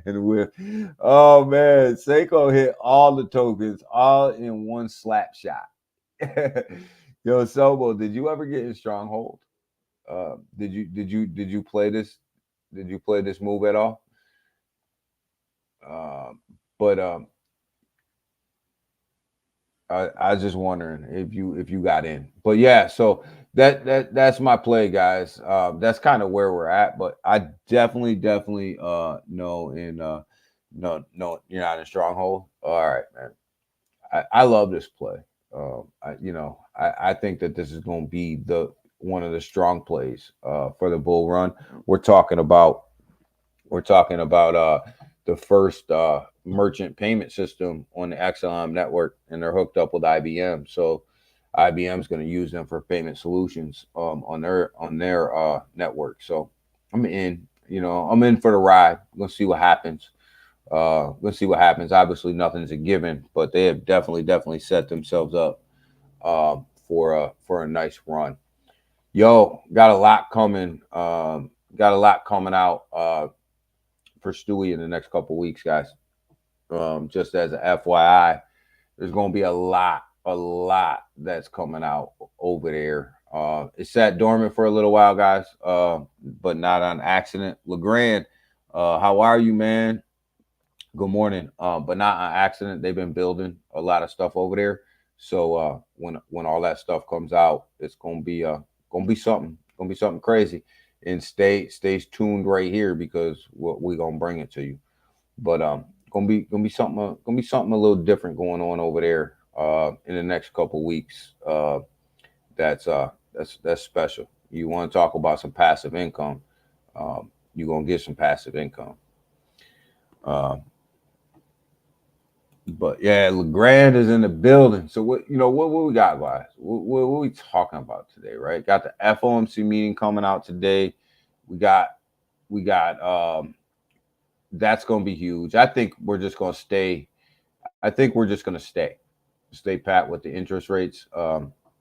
[SPEAKER 2] And with oh man, Seiko hit all the tokens all in one slap shot. Yo, Sobo, did you ever get in Stronghold? Did you play this? Did you play this move at all? But I was just wondering if you got in. But yeah, so that's my play, guys. That's kind of where we're at. But I definitely no, you're not in Stronghold. All right, man. I love this play. I think that this is going to be one of the strong plays for the bull run. We're talking about the first merchant payment system on the XLM network, and they're hooked up with IBM. So IBM is going to use them for payment solutions on their network. So I'm in, I'm in for the ride. We'll see what happens. Let's see what happens. Obviously, nothing's a given, but they have definitely set themselves up for a nice run. Yo, got a lot coming. Got a lot coming out for Stewie in the next couple weeks, guys. Just as a FYI, there's going to be a lot that's coming out over there. It sat dormant for a little while, guys, but not on accident. LeGrand, how are you, man? Good morning. But not on accident. They've been building a lot of stuff over there. So when all that stuff comes out, it's gonna be something. It's gonna be something crazy. And stays tuned right here because we're gonna bring it to you. But gonna be something a little different going on over there in the next couple weeks. That's special. You want to talk about some passive income? You're gonna get some passive income. Um, But yeah, LeGrand is in the building. So what we got, guys? What we talking about today, right? Got the FOMC meeting coming out today. We got that's gonna be huge. I think we're just gonna stay. I think we're just gonna stay pat with the interest rates.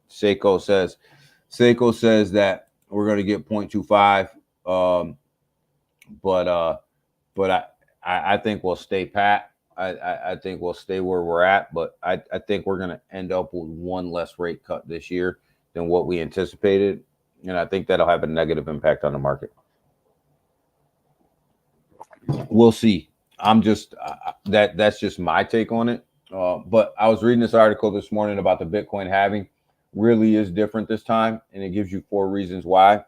[SPEAKER 2] Seiko says that we're gonna get 0.25. But I think we'll stay pat. I think we'll stay where we're at, but I think we're going to end up with one less rate cut this year than what we anticipated, and I think that'll have a negative impact on the market. We'll see. I'm just that's just my take on it. But I was reading this article this morning about the Bitcoin halving. Really is different this time, and it gives you 4 reasons why.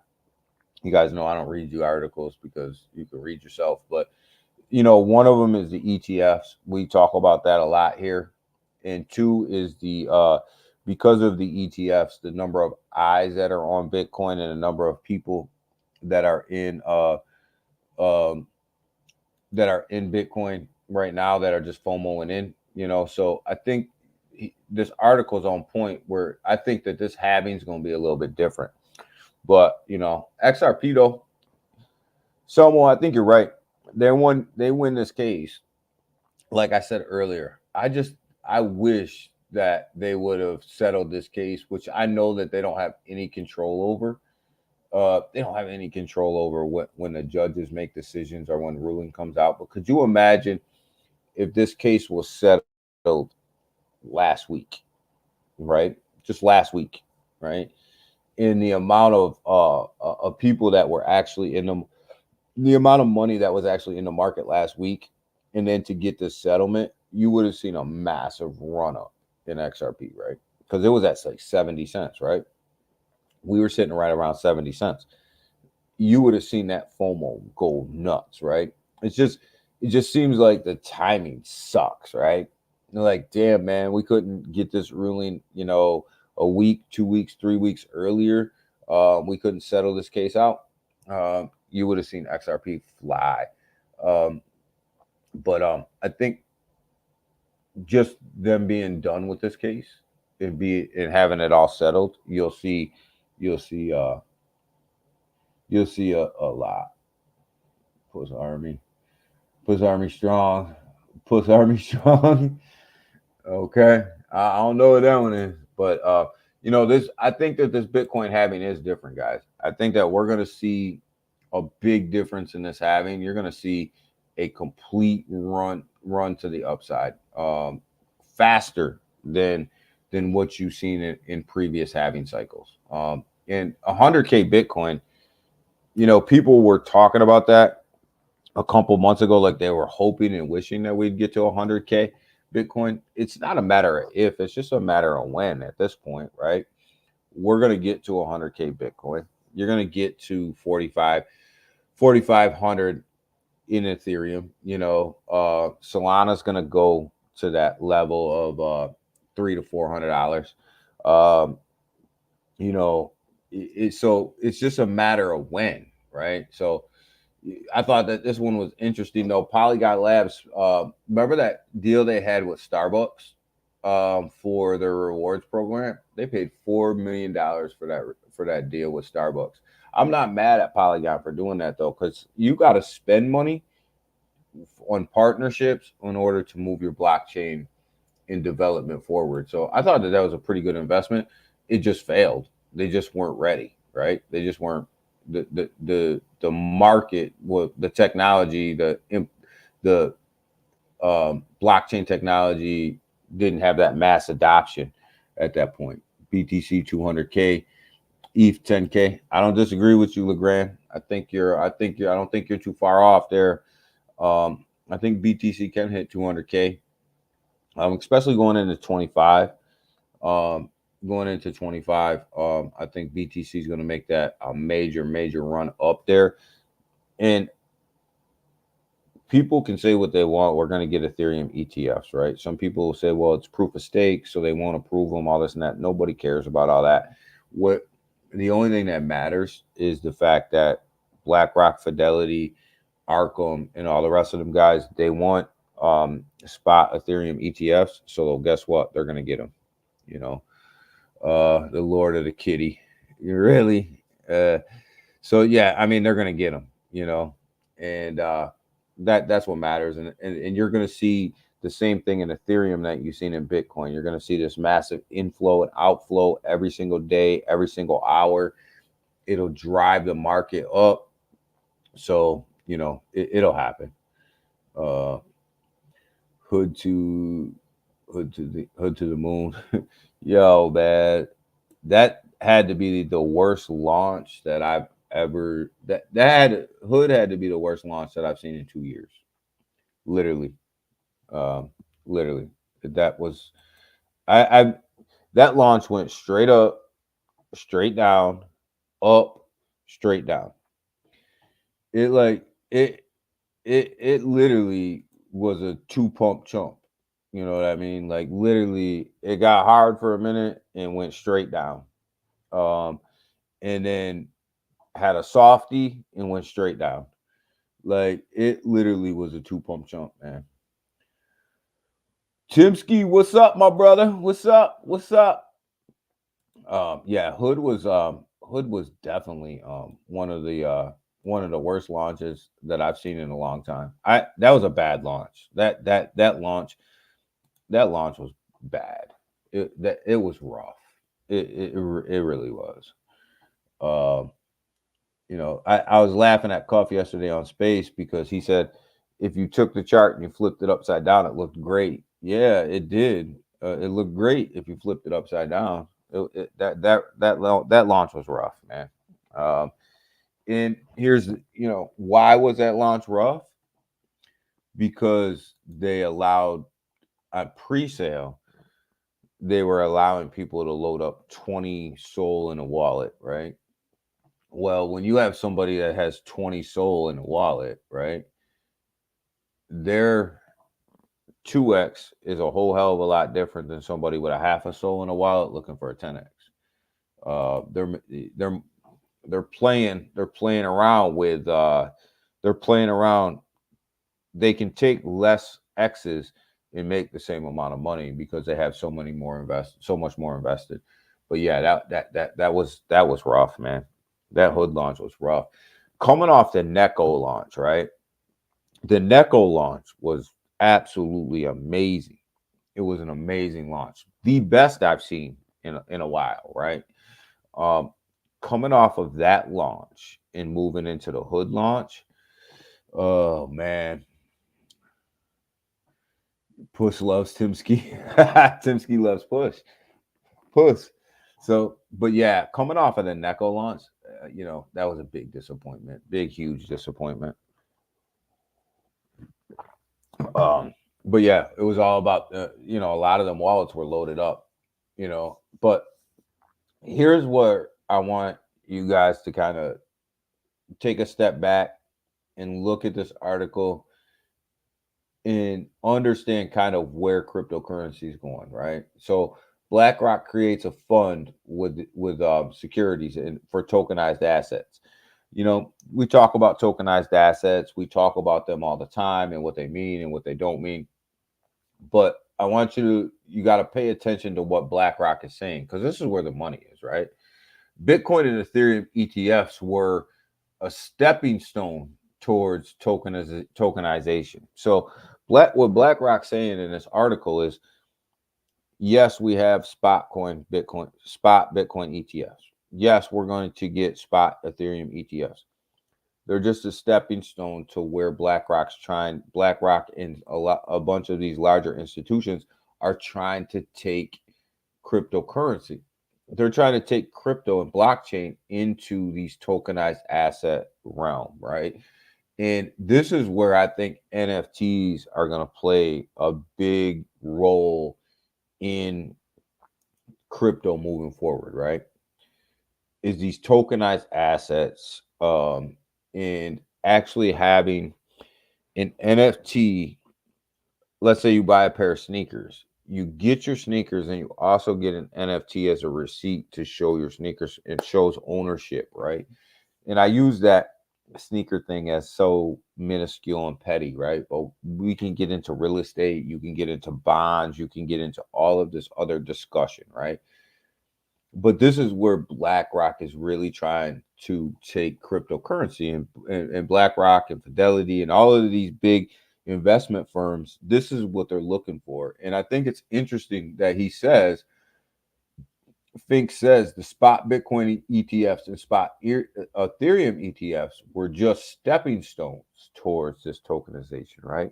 [SPEAKER 2] You guys know I don't read you articles because you can read yourself, but one of them is the ETFs. We talk about that a lot here. And 2 is the because of the ETFs, the number of eyes that are on Bitcoin and the number of people that are in Bitcoin right now that are just FOMOing in. So I think this article is on point where I think that this halving is going to be a little bit different. But XRP though, Selmo, I think you're right. They win this case. Like I said earlier, I wish that they would have settled this case, which I know that they don't have any control over. They don't have any control over when the judges make decisions or when the ruling comes out. But could you imagine if this case was settled last week, right? Just last week, right? In the amount of people that were actually in the amount of money that was actually in the market last week, and then to get this settlement, you would have seen a massive run up in XRP, right? Because it was at like 70 cents, right? We were sitting right around 70 cents. You would have seen that FOMO go nuts, right? It just seems like the timing sucks, right? Like, damn, man, we couldn't get this ruling, a week, 2 weeks, 3 weeks earlier. We couldn't settle this case out. You would have seen XRP fly. But I think just them being done with this case and having it all settled, you'll see a lot. Puss Army strong. Puss Army strong. Okay. I don't know what that one is, but I think that this Bitcoin halving is different, guys. I think that we're going to see a big difference in this halving. You're going to see a complete run to the upside, faster than what you've seen in previous halving cycles. And 100K Bitcoin, people were talking about that a couple months ago, like they were hoping and wishing that we'd get to 100K Bitcoin. It's not a matter of if, it's just a matter of when at this point, right? We're going to get to 100K Bitcoin. You're going to get to 4,500 in Ethereum. Solana's going to go to that level of $300 to $400. So it's just a matter of when, right? So I thought that this one was interesting though. Polygon Labs, remember that deal they had with Starbucks for their rewards program? They paid $4 million for that deal with Starbucks. I'm not mad at Polygon for doing that though, because you got to spend money on partnerships in order to move your blockchain in development forward. So I thought that that was a pretty good investment. It just failed. They just weren't ready, right? They just weren't. The market, the technology, the blockchain technology didn't have that mass adoption at that point. BTC 200K, ETH 10K. I don't disagree with you, LeGrand. I don't think you're too far off there. I think BTC can hit 200K, especially going into 25. Going into 25, I think BTC is going to make that a major run up there. And people can say what they want. We're going to get Ethereum ETFs, right? Some people will say, well, it's proof of stake, so they won't approve them, all this and that. Nobody cares about all that. The only thing that matters is the fact that BlackRock, Fidelity, Arkham, and all the rest of them guys, they want spot Ethereum ETFs. So guess what? They're going to get them, you know. The Lord of the Kitty, really. So yeah, I mean, they're going to get them, you know, and that's what matters. And you're going to see the same thing in Ethereum that you've seen in Bitcoin. You're going to see this massive inflow and outflow every single day, every single hour. It'll drive the market up. So, you know, it'll happen. Hood to the moon. Yo, man, that had to be the worst launch that I've ever. Hood had to be the worst launch that I've seen in 2 years. Literally, literally. That was that launch went straight up, straight down, up, straight down. It literally was a 2-pump chump. You know what I mean? Like literally, it got hard for a minute and went straight down. And then had a softie and went straight down. Like it literally was a 2-pump chump, man. Timsky, what's up, my brother? What's up? What's up? Yeah, Hood was definitely one of the worst launches that I've seen in a long time. That was a bad launch. That launch was bad. It was rough. It really was. You know, I was laughing at Cuff yesterday on Space because he said if you took the chart and you flipped it upside down, it looked great. Yeah, it did. It looked great if you flipped it upside down. That launch was rough, man. And here's, you know, why was that launch rough? Because they allowed a pre-sale. They were allowing people to load up 20 SOL in a wallet, right? Well, when you have somebody that has 20 SOL in a wallet, right, their 2x is a whole hell of a lot different than somebody with a half a SOL in a wallet looking for a 10x. They're playing around with they can take less X's and make the same amount of money because they have so much more invested. But yeah, that was rough, man. That Hood launch was rough. Coming off the Neko launch, right? The Neko launch was absolutely amazing. It was an amazing launch, the best I've seen in a while, right? Coming off of that launch and moving into the Hood launch, oh man. Push loves Timsky. Timsky loves Push. So, but yeah, coming off of the Neko launch, you know, that was a big disappointment. Big, huge disappointment. But yeah, it was all about, you know, a lot of them wallets were loaded up, you know. But here's what I want you guys to kind of take a step back and look at this article and understand kind of where cryptocurrency is going, right? So BlackRock creates a fund with securities and for tokenized assets. You know, we talk about tokenized assets. We talk about them all the time and what they mean and what they don't mean. But I want you got to pay attention to what BlackRock is saying, because this is where the money is, right? Bitcoin and Ethereum ETFs were a stepping stone towards tokenization. So what BlackRock's saying in this article is, yes, we have spot Bitcoin ETFs. Yes, we're going to get spot Ethereum ETFs. They're just a stepping stone to where BlackRock and a bunch of these larger institutions are trying to take cryptocurrency. They're trying to take crypto and blockchain into these tokenized asset realm, right? And this is where I think NFTs are going to play a big role in crypto moving forward, right? Is these tokenized assets, and actually having an NFT. Let's say you buy a pair of sneakers, you get your sneakers and you also get an NFT as a receipt to show your sneakers. It shows ownership, right? And I use that sneaker thing as so minuscule and petty, right? But we can get into real estate, you can get into bonds, you can get into all of this other discussion, right? But this is where BlackRock is really trying to take cryptocurrency, and BlackRock and Fidelity and all of these big investment firms. This is what they're looking for. And I think it's interesting that Fink says the spot Bitcoin ETFs and spot Ethereum ETFs were just stepping stones towards this tokenization, right?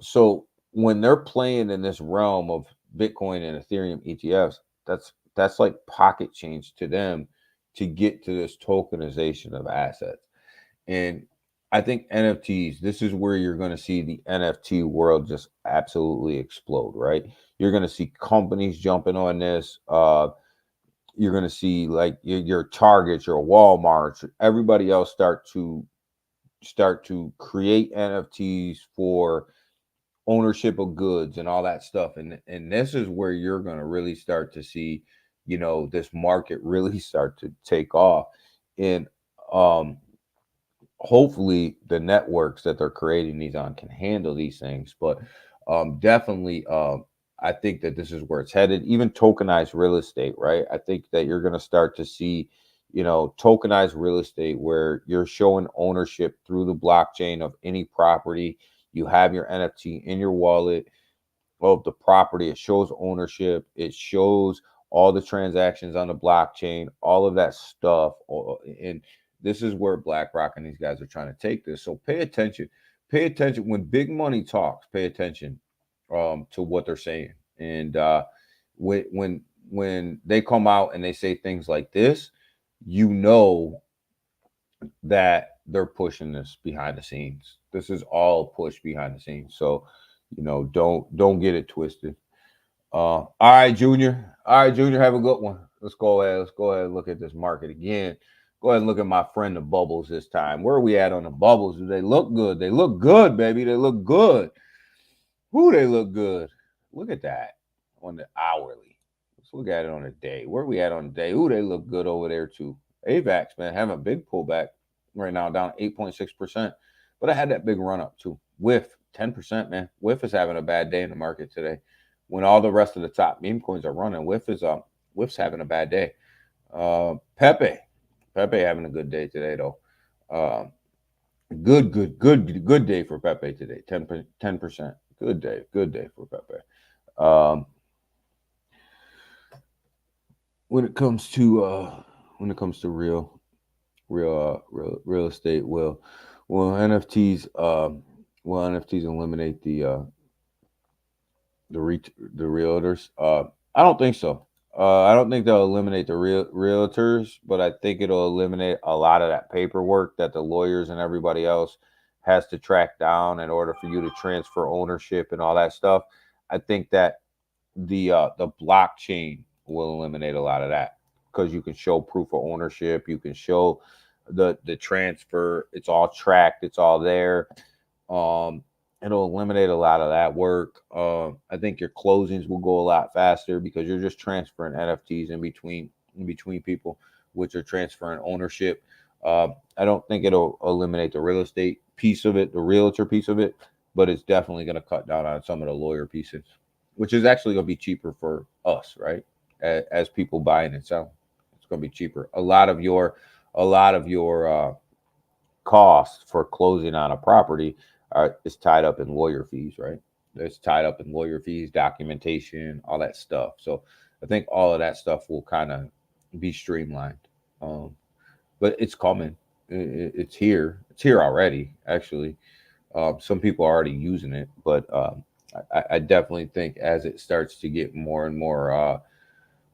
[SPEAKER 2] So when they're playing in this realm of Bitcoin and Ethereum ETFs, that's like pocket change to them to get to this tokenization of assets. And I think NFTs, this is where you're going to see the NFT world just absolutely explode, right? You're going to see companies jumping on this. You're going to see like your Targets, your Walmarts, everybody else start to create NFTs for ownership of goods and all that stuff. And this is where you're going to really start to see, this market really start to take off. And hopefully the networks that they're creating these on can handle these things. But definitely, I think that this is where it's headed. Even tokenized real estate, right? I think that you're going to start to see, tokenized real estate where you're showing ownership through the blockchain of any property. You have your NFT in your wallet of the property. It shows ownership. It shows all the transactions on the blockchain, all of that stuff. And this is where BlackRock and these guys are trying to take this. So pay attention. Pay attention when big money talks. Pay attention to what they're saying. And when they come out and they say things like this, that they're pushing this behind the scenes. This is all pushed behind the scenes. So, don't get it twisted. All right, Junior. All right, Junior, have a good one. Let's go ahead and look at this market again. Go ahead and look at my friend the bubbles this time. Where are we at on the bubbles? Do they look good? They look good, baby. They look good. Who they look good. Look at that on the hourly. Let's look at it on a day. Where are we at on the day? Ooh, they look good over there too. AVAX, man, having a big pullback right now, down 8.6%. But I had that big run up too. WIF, 10%, man. WIF is having a bad day in the market today. When all the rest of the top meme coins are running, WIF's having a bad day. Pepe having a good day today though. Good day for Pepe today. 10%. Good day for Pepe. When it comes to real estate, will NFTs eliminate the realtors? I don't think so. I don't think they'll eliminate the realtors, but I think it'll eliminate a lot of that paperwork that the lawyers and everybody else has to track down in order for you to transfer ownership and all that stuff. I think that the blockchain will eliminate a lot of that because you can show proof of ownership, you can show the transfer, it's all tracked, it's all there. It'll eliminate a lot of that work. I think your closings will go a lot faster because you're just transferring NFTs in between people, which are transferring ownership. I don't think it'll eliminate the real estate piece of it, the realtor piece of it, but it's definitely going to cut down on some of the lawyer pieces, which is actually going to be cheaper for us, right? As people buying and selling. It's going to be cheaper. A lot of your costs for closing on a property is tied up in lawyer fees, right? It's tied up in lawyer fees, documentation, all that stuff. So I think all of that stuff will kind of be streamlined. But it's coming. It's here. It's here already, actually. Some people are already using it, but I definitely think as it starts to get more and more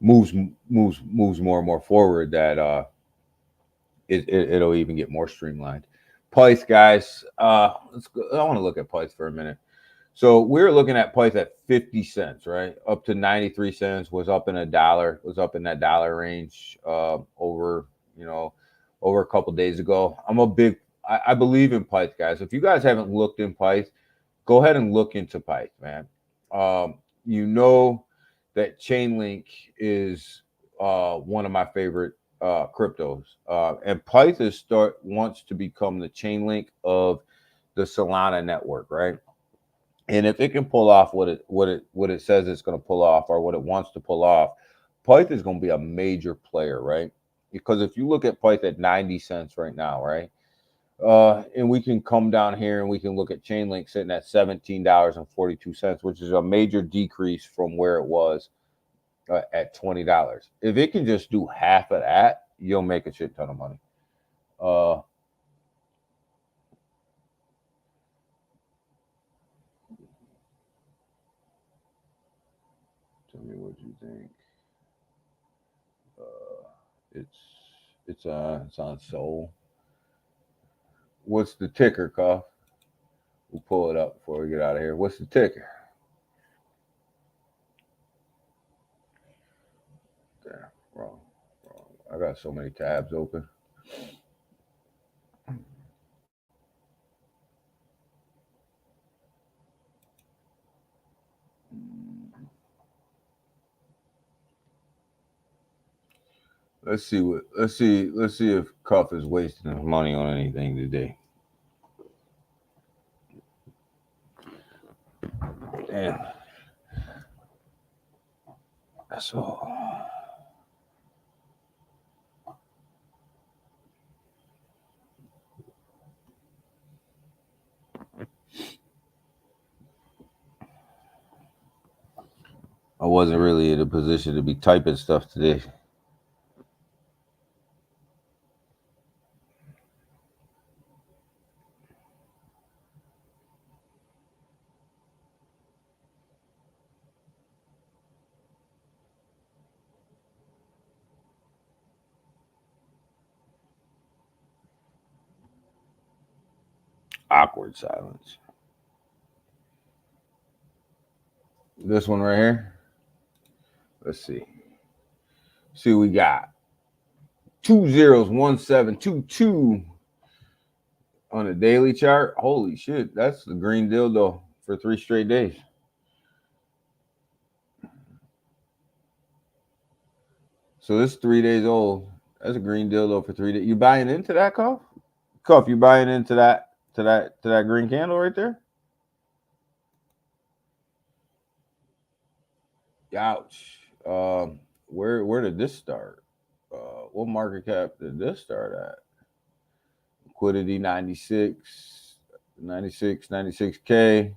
[SPEAKER 2] moves more and more forward, that it'll even get more streamlined. Price, guys. Let's go. I want to look at price for a minute. So we're looking at price at 50 cents, right? Up to 93 cents, was up in $1, was up in that dollar range over a couple days ago. I believe in price, guys. If you guys haven't looked in price, go ahead and look into price, man. You know that Chainlink is one of my favorite cryptos, and price wants to become the Chainlink of the Solana network, right? And if it can pull off what it says it's going to pull off, or what it wants to pull off, Pyth is going to be a major player, right? Because if you look at Pyth at 90 cents right now, right? And we can come down here and we can look at Chainlink sitting at $17.42, which is a major decrease from where it was at $20. If it can just do half of that, you'll make a shit ton of money. Tell me what you think. It's on Soul. What's the ticker, Cuff? We'll pull it up before we get out of here. What's the ticker? There, wrong. I got so many tabs open. Let's see if Cuff is wasting his money on anything today. Damn. That's all. I wasn't really in a position to be typing stuff today. Awkward silence. This one right here. Let's see. See, we got 201722 on the daily chart. Holy shit, that's the green dildo for 3 straight days. So this is 3 days old. That's a green dildo for 3 days. You buying into that, Cuff? Cuff, you buying into that green candle right there? Ouch. Where did this start? What market cap did this start at? Liquidity 96K,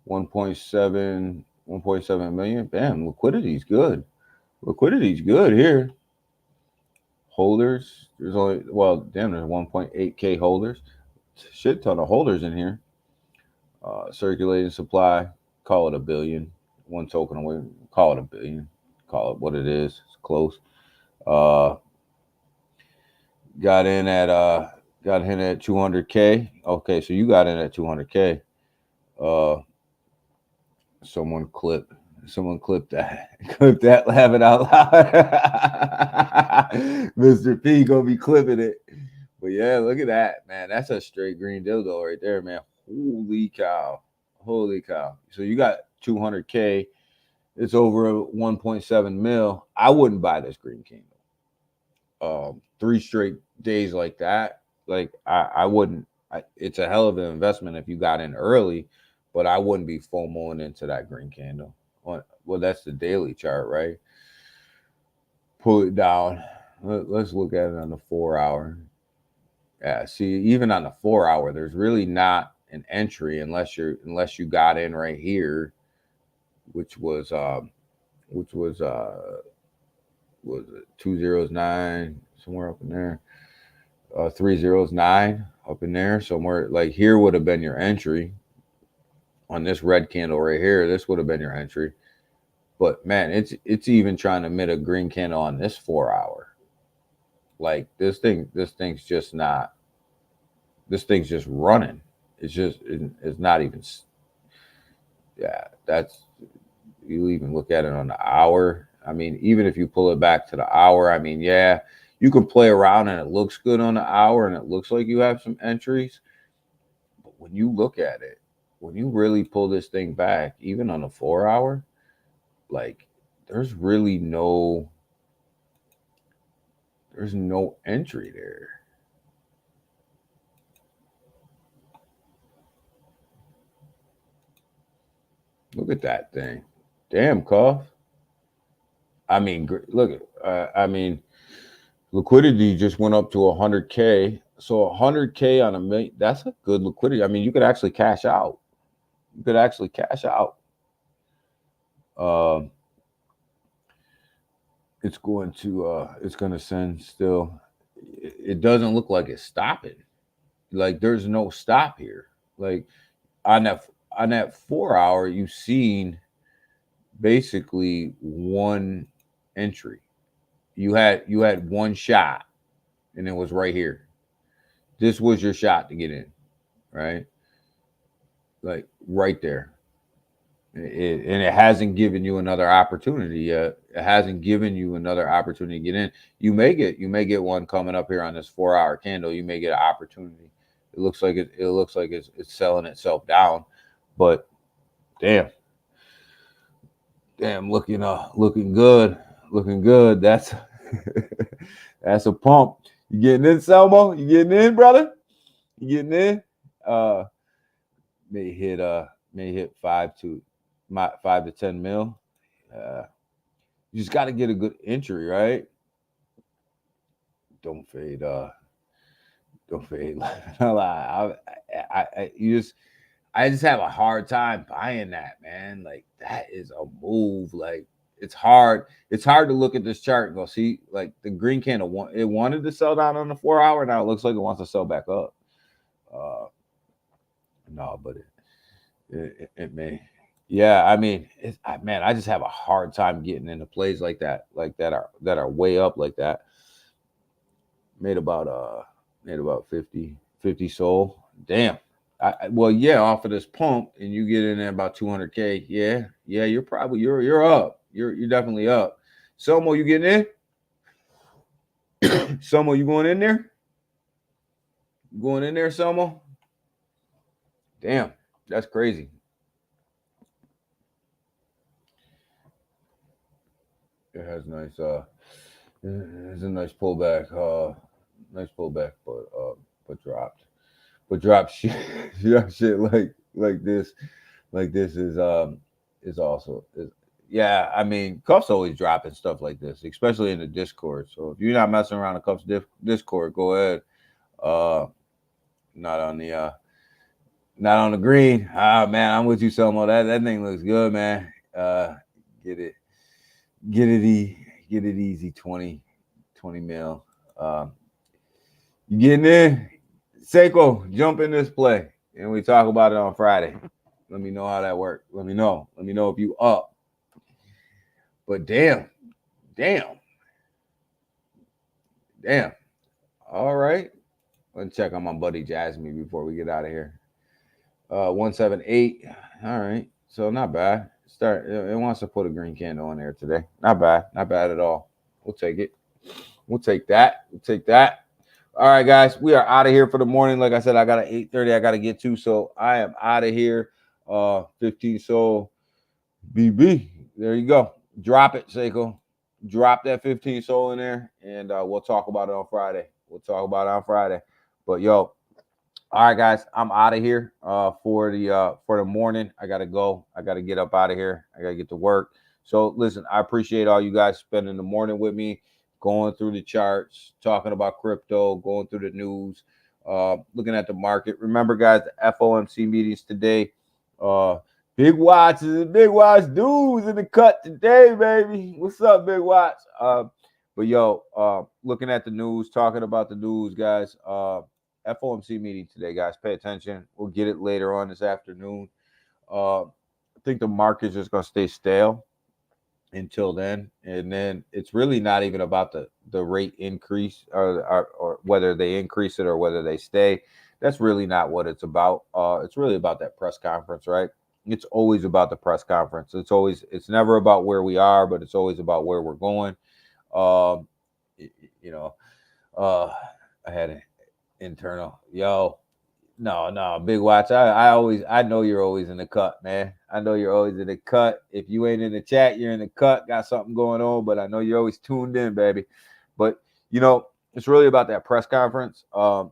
[SPEAKER 2] 1.7 million. Bam, liquidity's good. Liquidity's good here. Holders, there's there's 1.8K holders. Shit ton of holders in here. Circulating supply, call it 1 billion. One token away, call it 1 billion. Call it what it is. It's close. Got in at 200K. Okay, so you got in at 200K. Someone clip that. Clip that, laughing out loud. Mr. P gonna be clipping it. But yeah, look at that, man. That's a straight green dildo right there, man. Holy cow. So you got 200K. It's over 1.7 mil. I wouldn't buy this green candle. 3 straight days like that, like I wouldn't. It's a hell of an investment if you got in early, but I wouldn't be FOMOing into that green candle. Well, that's the daily chart, right? Pull it down. Let's look at it on the 4 hour. Yeah, see, even on the 4 hour, there's really not an entry unless you got in right here, which was was it 209 somewhere up in there, 309 up in there somewhere. Like here would have been your entry on this red candle right here. This would have been your entry. But man, it's even trying to emit a green candle on this 4 hour. Like this thing's just not. This thing's just running. It's not even. Yeah, that's you even look at it on the hour. I mean, even if you pull it back to the hour, I mean, yeah, you can play around and it looks good on the hour and it looks like you have some entries. But when you look at it, when you really pull this thing back, even on a 4 hour, like there's really there's no entry there. Look at that thing. Damn, Cuff. I mean, look at, I mean, liquidity just went up to 100K. So 100K on a million, that's a good liquidity. I mean, you could actually cash out. You could actually cash out. Uh, it's going to send still. It doesn't look like it's stopping. Like there's no stop here. Like on that 4 hour, you've seen basically one entry. You had one shot, and it was right here. This was your shot to get in, right? Like right there. And it hasn't given you another opportunity yet. It hasn't given you another opportunity to get in. You may get one coming up here on this 4 hour candle. You may get an opportunity. It looks like it's selling itself down, but damn, looking good. That's that's a pump. You getting in, Selmo? You getting in, brother? You getting in? May hit 5 to 10 mil. You just got to get a good entry, right? Don't fade. Don't fade. I just have a hard time buying that, man. Like that is a move. Like it's hard. It's hard to look at this chart and go see like the green candle. It wanted to sell down on the 4 hour. Now it looks like it wants to sell back up. No, but it may. Yeah, I mean, man, I just have a hard time getting into plays like that are way up like that. Made about 50 sold. Damn. Well, yeah, off of this pump, and you get in there about 200K. Yeah, you're probably you're up. You're definitely up. Somo, you getting in? Somo, you going in there? You going in there, Somo? Damn, that's crazy. It has nice it's a nice pullback. But dropped. But drop shit, shit like this is also yeah. I mean, Cuff's always dropping stuff like this, especially in the Discord. So if you're not messing around the Cuff's Discord, go ahead. Not on the green. Ah man, I'm with you, Selmo. That thing looks good, man. Get it easy. 20 mil. You getting in? Seiko, jump in this play, and we talk about it on Friday. Let me know how that worked. Let me know if you up. But damn. All right. Let's check on my buddy Jasmine before we get out of here. 178. All right. So not bad. It wants to put a green candle in there today. Not bad at all. We'll take it. We'll take that. All right, guys, we are out of here for the morning. Like I said, I got an 8:30 I got to get to, so I am out of here. 15 soul BB. There you go. Drop it, Seiko. Drop that 15 soul in there, and we'll talk about it on Friday. But yo, all right, guys, I'm out of here for the morning. I gotta go. I gotta get up out of here. I gotta get to work. So listen, I appreciate all you guys spending the morning with me. going through the charts, talking about crypto, going through the news, looking at the market. Remember, guys, the FOMC meetings today. Big Watts is Big Watts dudes in the cut today, baby. What's up, Big Watts? But looking at the news, talking about the news, guys. FOMC meeting today, guys. Pay attention. We'll get it later on this afternoon. I think the market's just gonna stay stale until then, and then it's really not even about the rate increase or whether they increase it or whether they stay. That's really not what it's about. It's really about that press conference, right? It's always about the press conference. It's never about where we are, but it's always about where we're going. I had an internal No, Big Watch. I know you're always in the cut, man. I know you're always in the cut. If you ain't in the chat, you're in the cut. Got something going on, but I know you're always tuned in, baby. But it's really about that press conference, and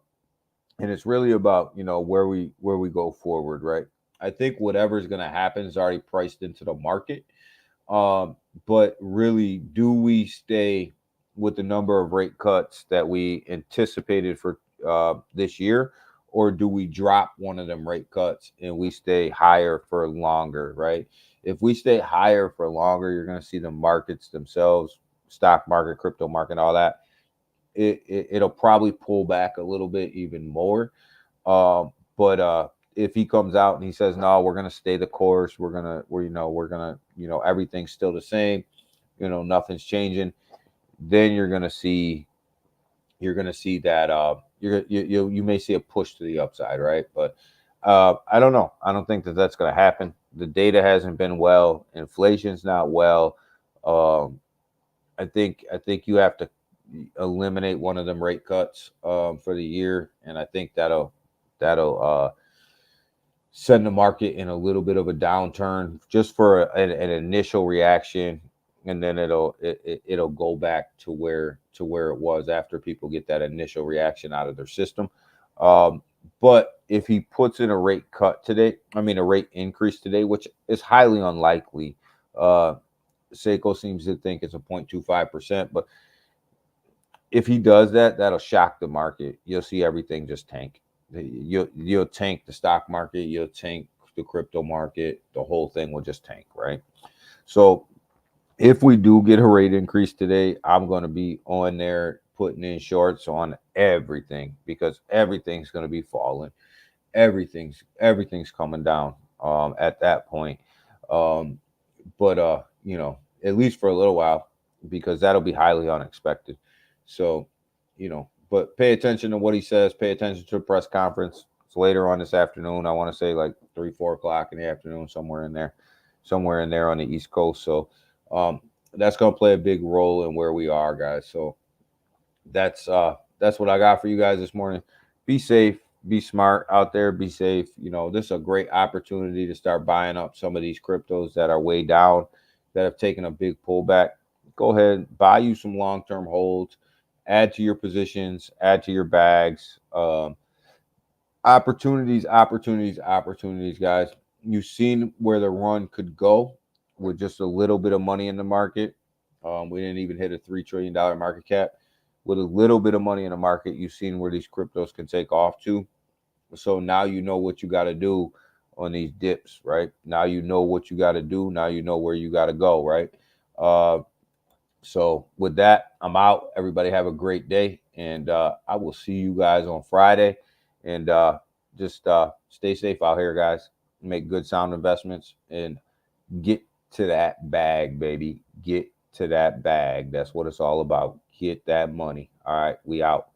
[SPEAKER 2] it's really about where we go forward, right? I think whatever's gonna happen is already priced into the market. But really, do we stay with the number of rate cuts that we anticipated for this year? Or do we drop one of them rate cuts and we stay higher for longer, right? If we stay higher for longer, you're going to see the markets themselves, stock market, crypto market, all that. It'll probably pull back a little bit even more. But if he comes out and he says, no, we're going to stay the course, everything's still the same, nothing's changing, then you're going to see that you may see a push to the upside, right? But I don't know. I don't think that's going to happen. The data hasn't been well. Inflation's not well. I think you have to eliminate one of them rate cuts for the year, and I think that'll send the market in a little bit of a downturn just for an initial reaction, and then it'll go back to where it was after people get that initial reaction out of their system. But if he puts in a rate increase today, which is highly unlikely, Seiko seems to think it's a 0.25%, but if he does that, that'll shock the market. You'll see everything just tank. You'll tank the stock market, you'll tank the crypto market, the whole thing will just tank, right? So if we do get a rate increase today, I'm going to be on there putting in shorts on everything because everything's going to be falling. Everything's coming down at that point. But at least for a little while, because that'll be highly unexpected. So, but pay attention to what he says. Pay attention to the press conference. It's later on this afternoon. I want to say like 3-4 o'clock in the afternoon, somewhere in there on the East Coast. So that's going to play a big role in where we are, guys. So that's what I got for you guys this morning. Be safe, be smart out there, be safe. This is a great opportunity to start buying up some of these cryptos that are way down, that have taken a big pullback. Go ahead, buy you some long-term holds. Add to your positions, add to your bags. Opportunities, guys. You've seen where the run could go with just a little bit of money in the market. We didn't even hit a $3 trillion market cap. With a little bit of money in the market, you've seen where these cryptos can take off to. So now you know what you got to do on these dips, right? Now you know what you got to do. Now you know where you got to go, right? So with that, I'm out. Everybody have a great day, and I will see you guys on Friday. And just stay safe out here, guys. Make good sound investments and get to that bag, baby. Get to that bag. That's what it's all about. Get that money. All right, we out.